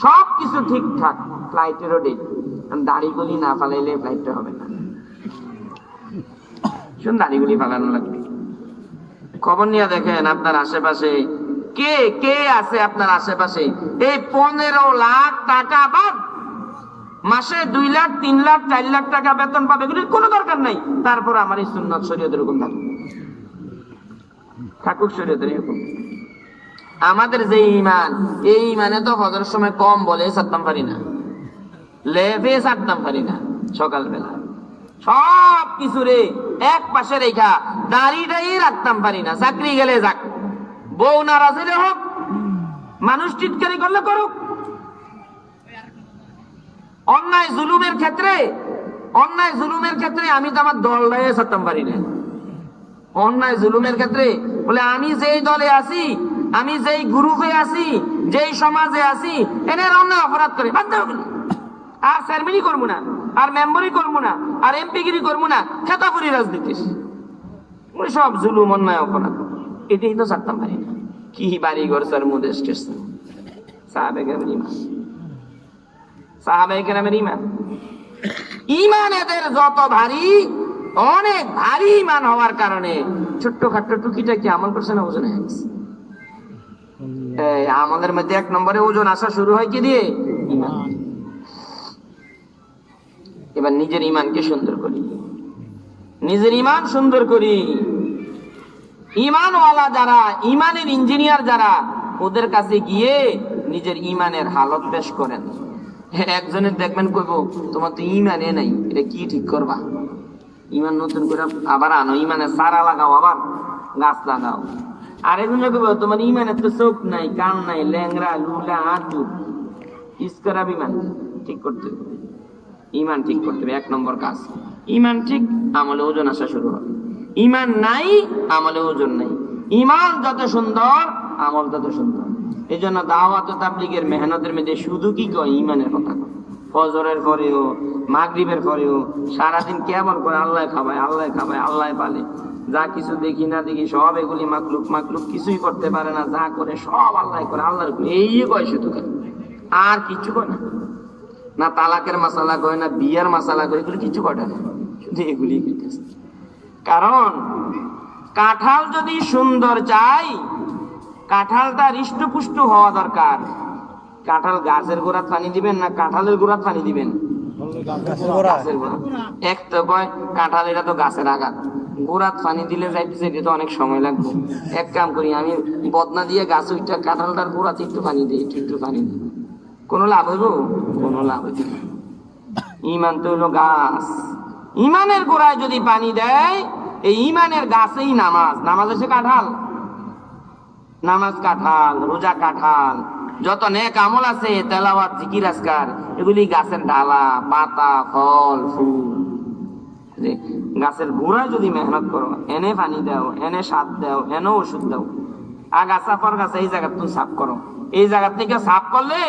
সব কিছু ঠিকঠাক, ফ্লাইটেরও ডেট। দাড়িগুলি না ফালাইলে ফ্লাইটটা হবে না, শুন দাড়িগুলি ফালানো লাগবে। খবর নিয়ে দেখেন আপনার আশেপাশে কে কে আছে, আপনার আশেপাশে এই 15 লাখ টাকা বাদ মাসে 2 লাখ, 3 লাখ, 4 লাখ টাকা বেতন পাবে, এগুলির কোনো দরকার নাই। তারপর আমার এই সুন্নাত শরীয়তের হুকুম থাকুক, শরীয়তের হুকুম। আমাদের যে ঈমান, এই ঈমানে তো ফজরের সময় কম বলে ছাড়তাম পারি না, লেভে ছাড়তাম পারি না, সকালবেলা সব কিছু রে এক পাশে রেখা দাড়িটাই রাখতাম পারি না। চাকরি গেলে যাক, বউ নারাজ হলে হোক, মানুষ টিটকারি করলে করুক, অন্যায় জুলুমের ক্ষেত্রে আমি তো আমার দলটাই ছাড়তাম পারি না। অন্যায় জুলুমের ক্ষেত্রে বলে আমি যেই দলে আছি, আমি যেই গ্রুপে আছি, যেই সমাজে আছি, এনের অন্যায় অপরাধ করে বাধ্য হবে না। আর চেয়ারম্যানই করবো না, আর মেম্বারই করবো না, আর এমপিগিরি করবো না, খেতাপুরি রাজনীতি, ওই সব জুলুম অন্যায় অপরাধ, এটাই তো ছাড়তাম পারি না। কি বাড়ি ঘর স্যার মুদে স্টেশন। সাহাবায়ে কেরামের ঈমান, সাহাবায়ে কেরামের ঈমান, ঈমান এদের যত ভারী, অনেক ভারী ঈমান হওয়ার কারণে ছোট্টখাট্ট টুকিটাকি আমল করছে না, ওজন হয়ে গেছে। আমাদের মধ্যে 1 নম্বরে ওজন আসা শুরু হয় কি দিয়ে? ঈমান। এবার নিজের ঈমানকে সুন্দর করি। নিজের ইমান সুন্দর করি। ইমানওয়ালা যারা, ইমানের ইঞ্জিনিয়ার যারা, ওদের কাছে গিয়ে নিজের ইমানের হালত পেশ করেন। একজনের দেখবেন কইব তোমার তো ইমানে নাই, এটা কি ঠিক করবা? ইমান নতুন করে আবার আনো, ইমানের সারা লাগাও, আবার গাছ লাগাও। আরেকজনে কইব তোমার ইমানের তো চোখ নাই, কান নাই, ল্যাংরা লুলা হাঁটু, ইস্করা বিমান ঠিক করতে হবে। ইমান ঠিক করতে হবে, 1 নম্বর কাজ। ইমান ঠিক, আমলে ওজন আসা শুরু হবে। ইমান নাই, আমলে ওজন নাই। ইমান যত সুন্দর, আমল তত সুন্দর। এই জন্য দাওয়াত ও তাবলীগের মেহনতের মধ্যে শুধু কি কয়? ইমানের কথা কয়। ফজরের পরেও, মাগরিবের পরেও সারাদিন কেবল করে আল্লাহ খাবায়, আল্লাহ খাবায়, আল্লাহ পালে। যা কিছু দেখি না দেখি সব এগুলি মাকলুক, মাকলুক কিছুই করতে পারে না, যা করে সব আল্লাহ করে, আল্লাহর করে, এই কয় শুধু, আর কিছু কয় না। না তালাকের মাসালা কয়, না বিয়ার মাসালা কয়, এগুলি কিছু ঘটে না, শুধু এগুলি কইতেছে। কারণ কাঁঠাল যদি সুন্দর চাই, কাঁঠালটা হৃষ্টপুষ্ট হওয়া দরকার। কাঁঠাল গাছের গোড়াত পানি দিবেন না কাঁঠালের গোড়াত পানি দিবেন? গাছের গোড়া। এক তো কয় কাঁঠাল, এটা তো গাছের আঘাত, গোড়াত পানি দিলে যাইতেছে, এটা তো অনেক সময় লাগবে। এক কাম করি, আমি বদনা দিয়ে গাছ উঠটা কাঁঠালটার গোড়াতে একটু পানি দিই, একটু পানি দিই, কোনো লাভ হইব? কোনো লাভ হইবে না। ইমান তো হইলো গাছ। ইমানের গোড়ায় যদি পানি দেয়, এই ইমানের গাছেই নামাজ। নামাজ হচ্ছে কাঁঠাল, নামাজ কাঁঠাল, রোজা কাঁঠাল, যত নেক আমল আছে, তেলাওয়াত, জিকির, আজকার, এগুলি গাছের ডালা, পাতা, ফল, ফুল। গাছের গোড়ায় যদি মেহনত করো, এনে পানি দাও, এনে সার দাও, এনে ওষুধ দাও, আগাছা পর গাছ এই জায়গা তুমি সাফ করো, এই জায়গা থেকে সাফ করলে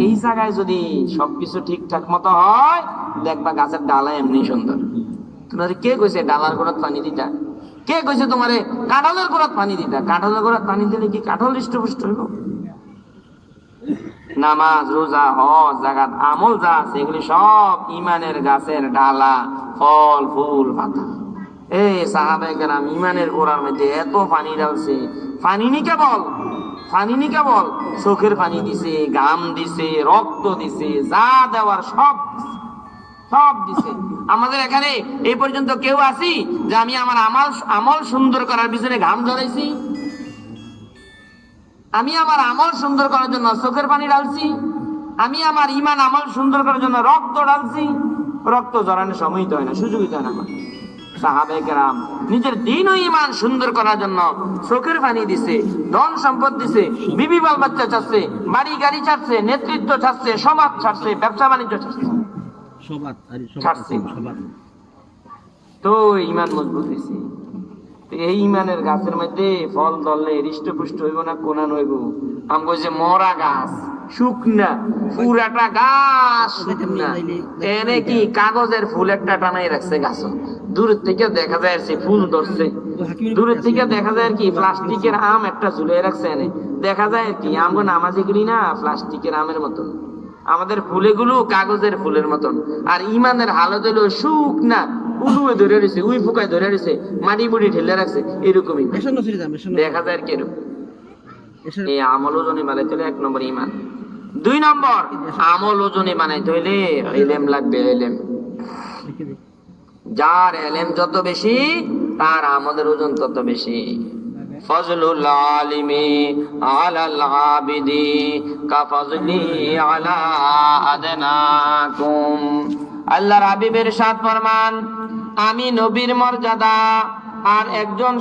এই জায়গায় যদি সবকিছু ঠিকঠাক মতো হয়, দেখবা গাছের ডালা এমনি সুন্দর। তোমার কে কইছে ডালার গোড়াত পানি দিতা? কে কইছে তোমারে কাঁঠালের গোড়াত পানি দিতা? কাঁঠালের গোড়াত পানি দিলে কি কাঁঠাল হৃষ্টপুষ্ট হইব? নামাজ, রোজা, হজ, যাকাত, আমল যা আছে, এগুলি সব ইমানের গাছের ডালা, ফল, ফুল, পাতা। এই সাহাবায়ে কেরাম ইমানের গোড়ার মধ্যে এত পানি ঢালছে। পানি নি কেবল, পানি নি কেবল, চোখের পানি দিছে, ঘাম দিছে, রক্ত দিছে, যা দেওয়ার সব সব দিছে। আমাদের এখানে এই পর্যন্ত কেউ আছি যে আমি আমার আমল সুন্দর করার পিছনে ঘাম ঝরাইছি? আমি আমার আমল সুন্দর করার জন্য চোখের পানি ঢালছি? আমি আমার ইমান আমল সুন্দর করার জন্য রক্ত ঢালছি? রক্ত ঝরানোর সময় তো হয় না, সুযোগই তো হয় না। সাহাবায়ে কেরাম নিজের দিন ও ইমান সুন্দর করার জন্য চোখের পানি দিছে, ধন সম্পদ দিছে, বিবি বাল বাচ্চা ছাড়ছে, বাড়ি গাড়ি ছাড়ছে, নেতৃত্ব ছাড়ছে, সমাজ ছাড়ছে, ব্যবসা বাণিজ্য ছাড়ছে, তো ইমান মজবুত হয়েছে। এই ইমানের গাছের মধ্যে ফল ধরলে হৃষ্টপুষ্ট হইব না কোনান হইব? আমগো যে মরা গাছ, শুকনা পুরাটা গাছ শুকনা, এনে কি কাগজের ফুল একটা টানাই রাখছে গাছ, দূরের থেকে দেখা যায় সে ফুল ধরছে, দূরের থেকে দেখা যায় কি প্লাস্টিকের আম একটা ঝুলিয়ে রাখছে, এনে দেখা যায় কি আমগো নামাজি করি না প্লাস্টিকের আমের মতন, আমাদের ফুলেগুলো কাগজের ফুলের মতন। আর ইমানের হালত হইলো শুকনা, উলুয়ে ধরে রয়েছে, উই ফুকায় ধরে রয়েছে, মাটি মুড়ি ঢেলে রাখছে, এরকমই দেখা যায়। কি এই আমল ওজনে বানাইতে হলে 1 নম্বর ইমান। 2 নম্বর, আমল ওজনে বানাইতে হইলে ইলম লাগবে। ইলম, যার ইলম যত বেশি, তার আমলের ওজন তত বেশি। ফজলুল আলিমি আলাল আবিদি কা ফজলি আলা আদনাকুম। আল্লাহর হাবিবের ইরশাদ ফরমান, আমি নবীর মর্যাদা আর একজন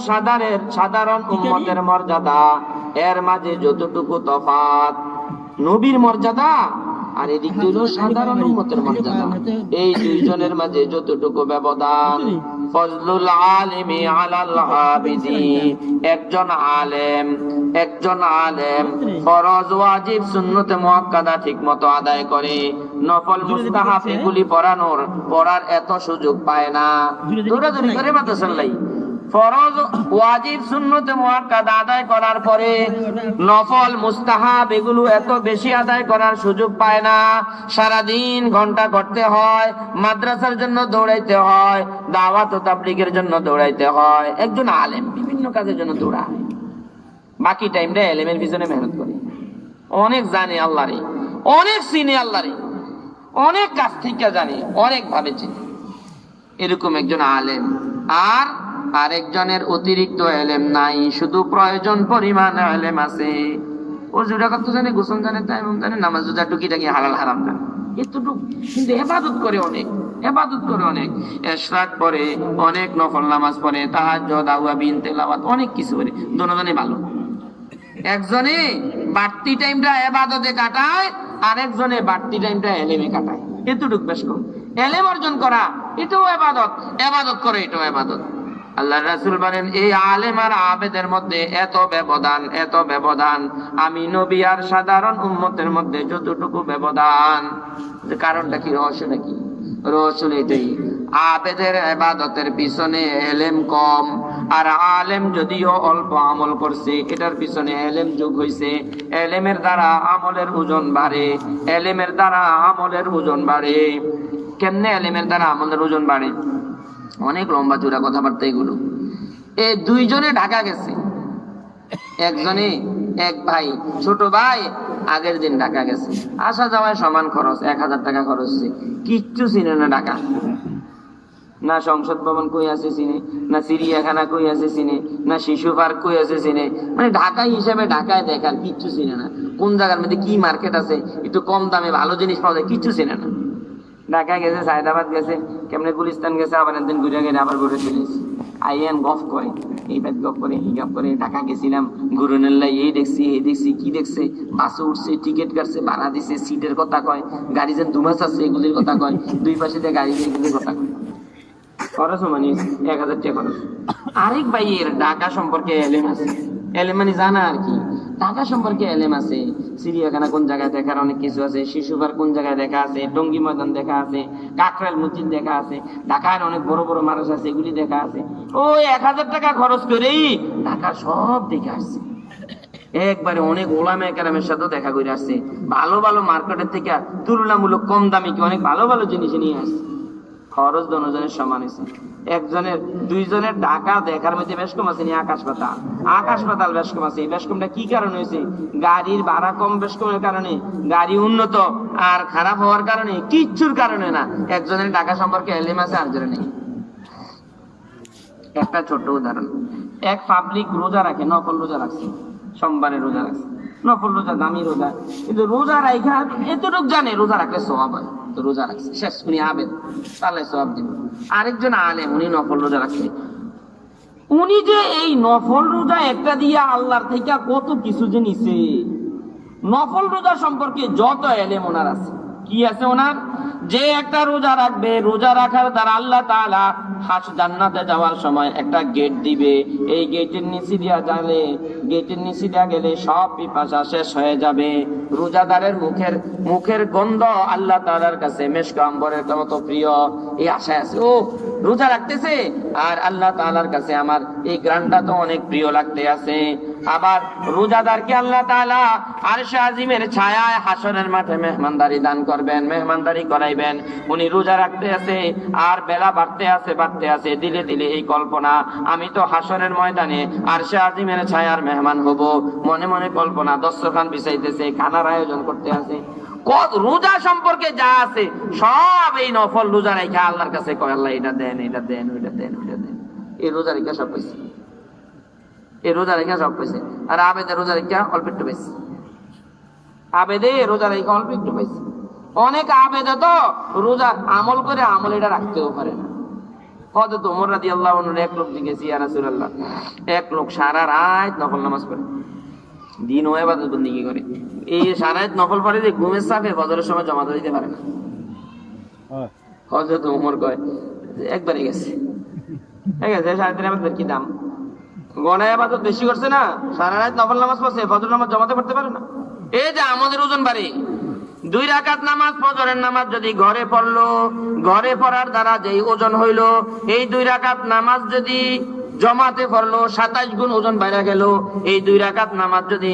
সাধারণ উম্মতের মর্যাদা, এর মাঝে যতটুকু তফাৎ, নবীর মর্যাদা আর এদিক হলো সাধারণ উম্মতের মর্যাদা, এই দুইজনের মাঝে যতটুকু ব্যবধান। ফজলুল আলিমি আলাল আবিদি, একজন আলেম ফরজ, ওয়াজিব, সুন্নতে মুআক্কাদা ঠিকমতো আদায় করে, নফল মুস্তাহাব এগুলি পড়ার এত সুযোগ পায় না, দৌড়াদৌড়ি করে মাদ্রাসার লাই। ফরজ, ওয়াজিব, সুন্নতে মুআক্কাদা আদায় করার পরে নফল মুস্তাহাব এগুলো এত বেশি আদায় করার সুযোগ পায় না। সারাদিন ঘন্টা করতে হয়, মাদ্রাসার জন্য দৌড়াইতে হয়, দাওয়াত ও তাবলীগের জন্য দৌড়াইতে হয়। একজন আলেম বিভিন্ন কাজের জন্য দৌড়ায়, বাকি টাইমটা ইলমের পিছনে মেহনত করে, অনেক জানে আল্লাহরে, অনেক চিনে আল্লাহরে, অনেক কাছ থেকে জানে, অনেক ভাবে চিনে। এরকম একজন আলেম আর আরেকজনের অতিরিক্ত এলেম নাই, শুধু প্রয়োজন পরিমাণ এলেম আছে। ওজুটা কত জানে, গোসল জানে, তাইমুম জানে, নামাজ রোজা টুকিটাকি হালাল হারাম জানে, এতটুকু। কিন্তু ইবাদত করে অনেক, ইবাদত করে অনেক, ইশরাক পড়ে অনেক, নফল নামাজ পড়ে, তাহাজ্জুদ, আওয়াবিন, তেলাওয়াত, অনেক কিছু করে। দুজনেই ভালো। একজনে বাড়তি টাইমটা ইবাদতে কাটায়, আরেকজনে বাড়তি টাইমটা এলেমে কাটায়, এতটুকু বেশ কম। এলেম অর্জন করা এটাও ইবাদত, ইবাদত করে এটাও ইবাদত। আল্লাহর রাসূল বলেন, এই আলেম আর আবেদের মধ্যে এত ব্যবধান, এত ব্যবধান, আমি নবী আর সাধারণ উম্মতের মধ্যে যতটুকু ব্যবধান। কারণটা কি, রহস্যটা কি? রহস্য এটাই, আবেদের ইবাদতের পিছনে এলেম কম, আর আলেম যদিও অল্প আমল করছে, এটার পিছনে এলেম যোগ হইছে। এলেমের দ্বারা আমলের ওজন বাড়ে, এলেমের দ্বারা আমলের ওজন বাড়ে। কেমনে এলেমের দ্বারা আমলের ওজন বাড়ে? অনেক লম্বা চূড়া কথাবার্তা এগুলো। এই দুইজনে ঢাকা গেছে, একজনে, এক ভাই, ছোট ভাই আগের দিন ঢাকা গেছে, আসা যাওয়ায় সমান খরচ, 1000 টাকা খরচ হচ্ছে। কিচ্ছু চিনে না ঢাকা, না সংসদ ভবন কই আছে চিনে, না চিড়িয়াখানা কই আছে চিনে, না শিশু পার্ক কই আছে চিনে। মানে ঢাকায় হিসাবে ঢাকায় দেখার কিচ্ছু চিনে না। কোন জায়গার মধ্যে কি মার্কেট আছে, একটু কম দামে ভালো জিনিস পাওয়া যায়, কিচ্ছু চিনে না। ঢাকায় গেছে, সায়দাবাদ গেছে, কেমনে গুলিস্তান গেছে, আবার একদিন ঘুরে গেলে আবার ঘুরে চলে এসেছে। আইএন গফ করে, এই ব্যাগ গফ করে, এই গফ করে, ঢাকা গেছিলাম, ঘুরুনেল্লাই এই দেখছি, এই দেখছি, কি দেখছে, বাসে উঠছে, টিকিট কাটছে, ভাড়া দিছে, সিটের কথা কয়, গাড়ি যেন দুমাস আছে এগুলির কথা কয়, দুই পাশে দিয়ে গাড়ি দিয়ে এগুলির কথা কয়। খরচ মানে 1000 টাকা খরচ। আরেক ভাইয়ের ঢাকা সম্পর্কে এলেম আছে, এলেম মানে জানা আর কি, ঢাকা সম্পর্কে এলেম আছে। চিড়িয়াখানা কোন জায়গায় দেখার অনেক কিছু আছে, শিশু পার্ক কোন জায়গায় দেখা আছে, টঙ্গী ময়দান দেখা আছে, কাকরাইল মসজিদ দেখা আছে, ঢাকার অনেক বড় বড় মানুষ আছে, এগুলি দেখা আছে। ওই 1000 টাকা খরচ করেই ঢাকা সব দেখে আসছে। একবারে অনেক ওলামা কেরামের সাথেও দেখা করে আসছে, ভালো ভালো মার্কেটের থেকে তুলনামূলক কম দামে কি অনেক ভালো ভালো জিনিস নিয়ে আসছে। খরচ দুজনের সমান হয়েছে। একজনের, দুইজনের ঢাকা দেখার মধ্যে বেশ কম আছে, আকাশ পাতাল, আকাশ পাতাল বেশ কম আছে। এই বেশ কমটা কি কারণে হয়েছে? গাড়ির ভাড়া কম বেশ কমের কারণে, গাড়ি উন্নত আর খারাপ হওয়ার কারণে, কিচ্ছুর কারণে না। একজনের ঢাকা সম্পর্কে এলেম আছে, আরেকজনের নেই। একটা ছোট উদাহরণ, এক পাবলিক রোজা রাখে, নফল রোজা রাখছে, সোমবারে রোজা রাখছে, নফল রোজা, দামি রোজা, কিন্তু রোজা রাখা এতটুক জানে রোজা রাখলে সওয়াব হয়, তো রোজা রাখছে, শেষ, উনি আবেদ, তাহলে সওয়াব দিবে। আরেকজন আলেম, উনি নফল রোজা রাখছে, উনি যে এই নফল রোজা একটা দিয়ে আল্লাহর থেকে কত কিছু যে নিছে। নফল রোজা সম্পর্কে যত এলেম ওনার আছে, কি আছে ওনার? যে একটা রোজা রাখবে, রোজা রাখার দ্বারা আল্লাহ তাআলা জান্নাতে যাওয়ার সময় একটা গেট দিবে, এই গেটের নিচে দিয়া গেলে, গেটের নিচে দিয়া গেলে সব পিপাসা শেষ হয়ে যাবে। রোজাদারের মুখের গন্ধ আল্লাহ তাআলার কাছে মেশক আম্বরের মতো প্রিয়। এই আশায় আছে, ও রোজা রাখতেছে আর আল্লাহ তাআলার কাছে আমার এই গ্রানটা তো অনেক প্রিয় লাগতে আছে। আবার রোজাদারকে আল্লাহ তাআলা আরশে আজিমের ছায়ায় হাসরের মাঠে মেহমানদারি দান করবেন, মেহমানদারি করাইবেন। উনি রোজা রাখতে আছে আর বেলা বাড়তে আছে, বাড়তে আছে, দিলে দিলে এই কল্পনা, আমি তো হাসরের ময়দানে আরশে আজিমের ছায়ার মেহমান হব। মনে মনে কল্পনা, দস্তরখান বিছাইতেছে, খানার আয়োজন করতে আছে। রোজা সম্পর্কে যা আছে সব এই নফল রোজা রেখে আল্লাহর কাছে কয়, আল্লাহ এটা দেন, এটা দেন, ওইটা দেন, ওইটা দেন। এই রোজা রেখা সব পাইছে, এই রোজা রেখা সব পাইছে। আর আবেদে রোজা রেখা অল্প একটু পাইছে, আবেদে রোজা রেখা অল্প একটু পাইছে। অনেক আবেদে তো রোজা আমল করে আমল এটা রাখতেও পারে না। হযরত ওমর রাদিয়াল্লাহু আনহু এক লোক জিজ্ঞেস, ইয়া রাসূলুল্লাহ, এক লোক সারা রাত নফল নামাজ পড়ে, দিন ও ইবাদত বন্দেগী করে, এই সারা রাত নফল পড়ে যে ঘুমের চাপে ফজরের সময় জমা দিতে পারে না। হযরত ওমর কয়, একবারই গেছে, ঠিক আছে, সারা দিন আমাদের কি দাম, গণায় ইবাদত বেশি করছে না, সারা রাত নফল নামাজ পড়ছে, ফজর নামাজ জমাতে পারতে পারে না। এই যে আমাদের ওজন বাড়ে, 2 রাকাত নামাজ, ফজরের নামাজ যদি ঘরে পড়লো, ঘরে পড়ার দ্বারা যেই ওজন হইলো, এই 2 রাকাত নামাজ যদি জমাতে পড়লো 27 গুণ ওজন বাইরে গেল। এই 2 রাকাত নামাজ যদি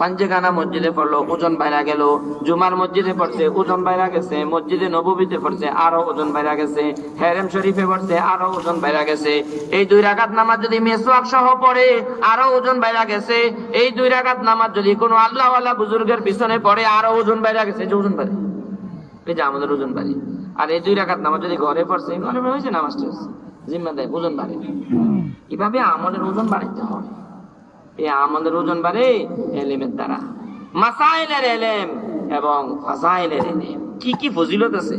পাঞ্জেখানা মসজিদে পড়লো, ওজন বাইরে গেল। জুমার মসজিদে পড়ছে, ওজন বাইরে গেছে। মসজিদে নববীতে পড়ছে, আরো ওজন বাইরে গেছে। হেরেম শরীফে পড়ছে, আরো ওজন বাইরে গেছে। এই 2 রাকাত নামাজ যদি মেসওয়াক সহ পড়ে, আরো ওজন বাইরে গেছে। এই 2 রাকাত নামাজ যদি কোনো আল্লাহওয়ালা বুজুর্গের পিছনে পড়ে, আরো ওজন বাইরে গেছে। যে ওজন বাড়ে, এই যে আমাদের ওজন বাড়ে। আর এই 2 রাকাত নামাজ যদি ঘরে পড়ছে, ঘরে হয়েছে নামাজটা, জিম্মা দেয়, ওজন বাড়ে। এভাবে আমলের ওজন বাড়াইতে হয়। এই আমলের ওজন বাড়ে এলেমের দ্বারা, মাসাইলের এলেম এবং ফাসাইলের এলেম, কি কি ফজিলত আছে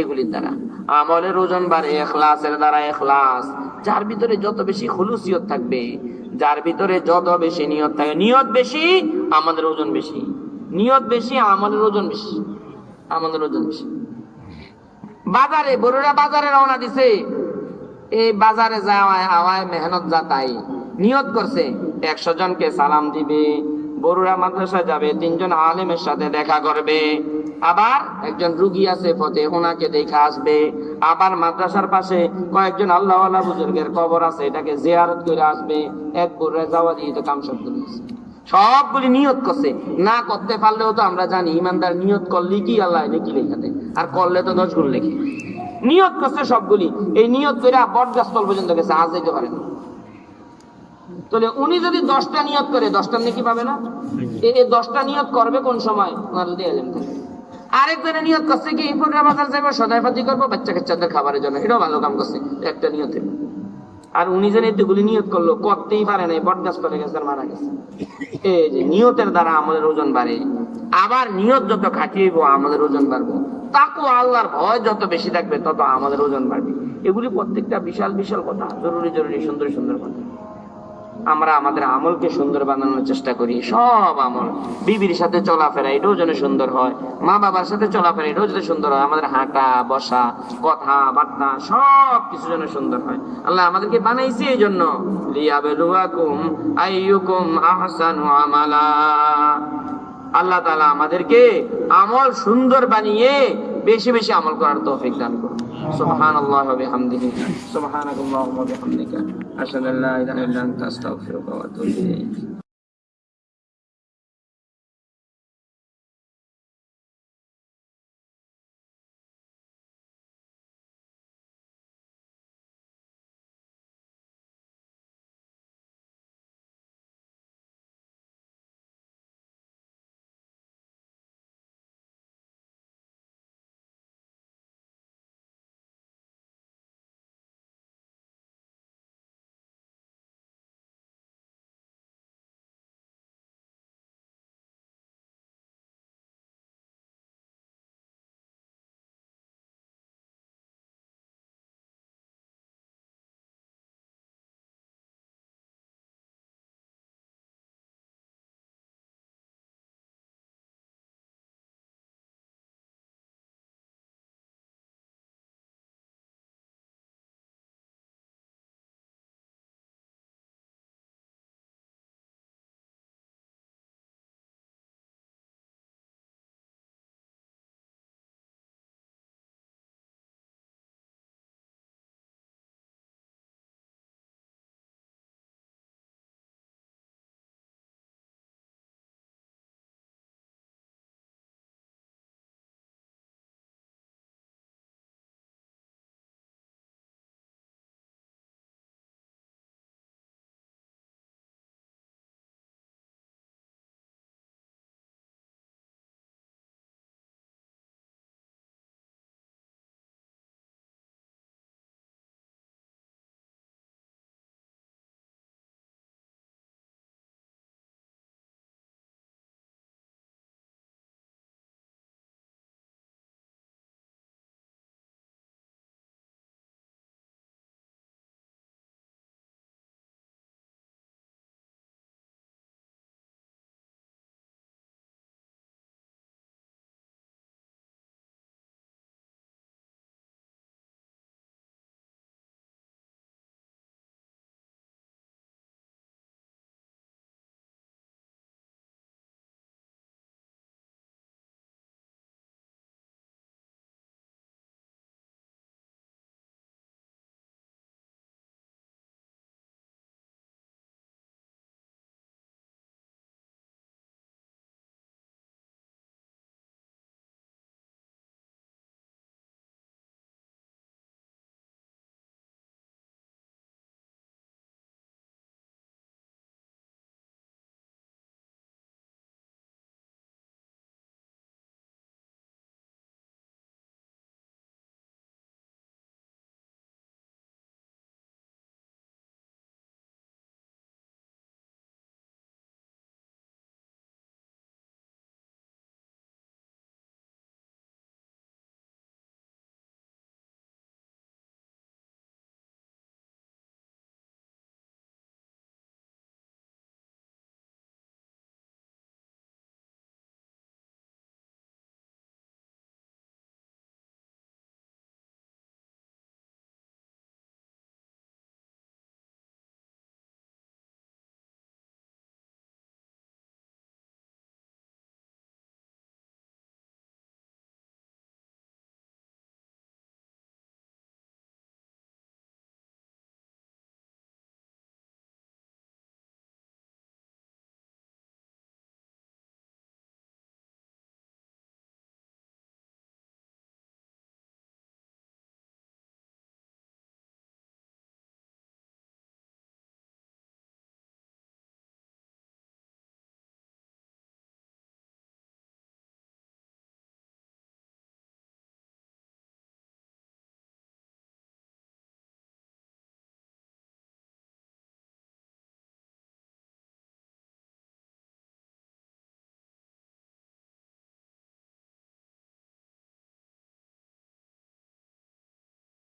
এগুলির দ্বারা আমলের ওজন বাড়ে। ইখলাসের দ্বারা, ইখলাস, যার ভিতরে যত বেশি খুলুসিয়ত থাকবে, যার ভিতরে যত বেশি নিয়ত থাকে, নিয়ত বেশি আমাদের ওজন বেশি, নিয়ত বেশি আমলের ওজন বেশি, আমাদের ওজন বেশি। বাজারে বড়রা বাজারে রওনা দিছে, এই বাজারে যাওয়ায় হাওয়ায় মেহনত যাতাই নিয়ত করছে 100 জনকে সালাম দিবে, বড়রা মাদ্রাসায় যাবে, 3 জন আলেমের সাথে দেখা করবে, আবার একজন রুগী আছে পথে ওনাকে দেখে আসবে, আবার মাদ্রাসার পাশে কয়েকজন আল্লাহওয়ালা বুজুর্গের কবর আছে, এটাকে জিয়ারত করে আসবে। এক বড়রা যাওয়া দিয়ে তো কাম সব করেছে, সবগুলি নিয়ত করছে। না করতে পারলেও তো আমরা জানি ইমানদার নিয়ত করলে কি আল্লাহ নাকি লেখা দেয়, আর করলে তো 10 গুণ লেখে। নিয়ত করছে সবগুলি, এই নিয়ত করে বটগাছতল পর্যন্ত গেছে, আজ যেতে পারে না। তাহলে উনি যদি 10টা নিয়ত করে 10টা নাকি পাবে না? এই 10টা নিয়ত করবে কোন সময়? ওনার যদি এলেম থাকে। আরেকজনে নিয়ত করছে কি পুরা বাজার যাবো, সদাইফাতি করবো বাচ্চা কাচ্চাদের খাবারের জন্য, এটাও ভালো কাম করছে, একটা নিয়তে। আর উনি যেন এতগুলি নিয়ত করলো, করতেই পারে না, বটগাছ করে গেছে, মারা গেছে। এই যে নিয়তের দ্বারা আমাদের ওজন বাড়ে। আবার নিয়ত যত খাটিয়েবো আমাদের ওজন বাড়বো, তাকওয়া আল্লাহর ভয় যত বেশি থাকবে তত আমাদের ওজন বাড়বে। এগুলি প্রত্যেকটা বিশাল বিশাল কথা, জরুরি জরুরি সুন্দর সুন্দর কথা। আমরা আমাদের আমলকে সুন্দর বানানোর চেষ্টা করি। সব আমল, বিবির সাথে চলাফেরা এটাও যেন সুন্দর হয়, মা বাবার সাথে চলাফেরা এটাও যেন সুন্দর হয়, আমাদের হাঁটা বসা কথা বার্তা সব কিছু যেন সুন্দর হয়। আল্লাহ আমাদেরকে বানাইছে এই জন্য, লিয়াবলুয়াকুম আইয়ুকুম আহসানু আমালা। আল্লাহ তাআলা আমাদেরকে আমল সুন্দর বানিয়ে বেশি বেশি আমল করার তৌফিক দান করুন। সুবহানাল্লাহি ওয়া বিহামদিহি, সুবহানাকাল্লাহুম্মা ওয়া বিহামদিকা, আশহাদু আল্লা ইলাহা ইল্লা আনতা, আস্তাগফিরুকা ওয়া আতুবু ইলাইক।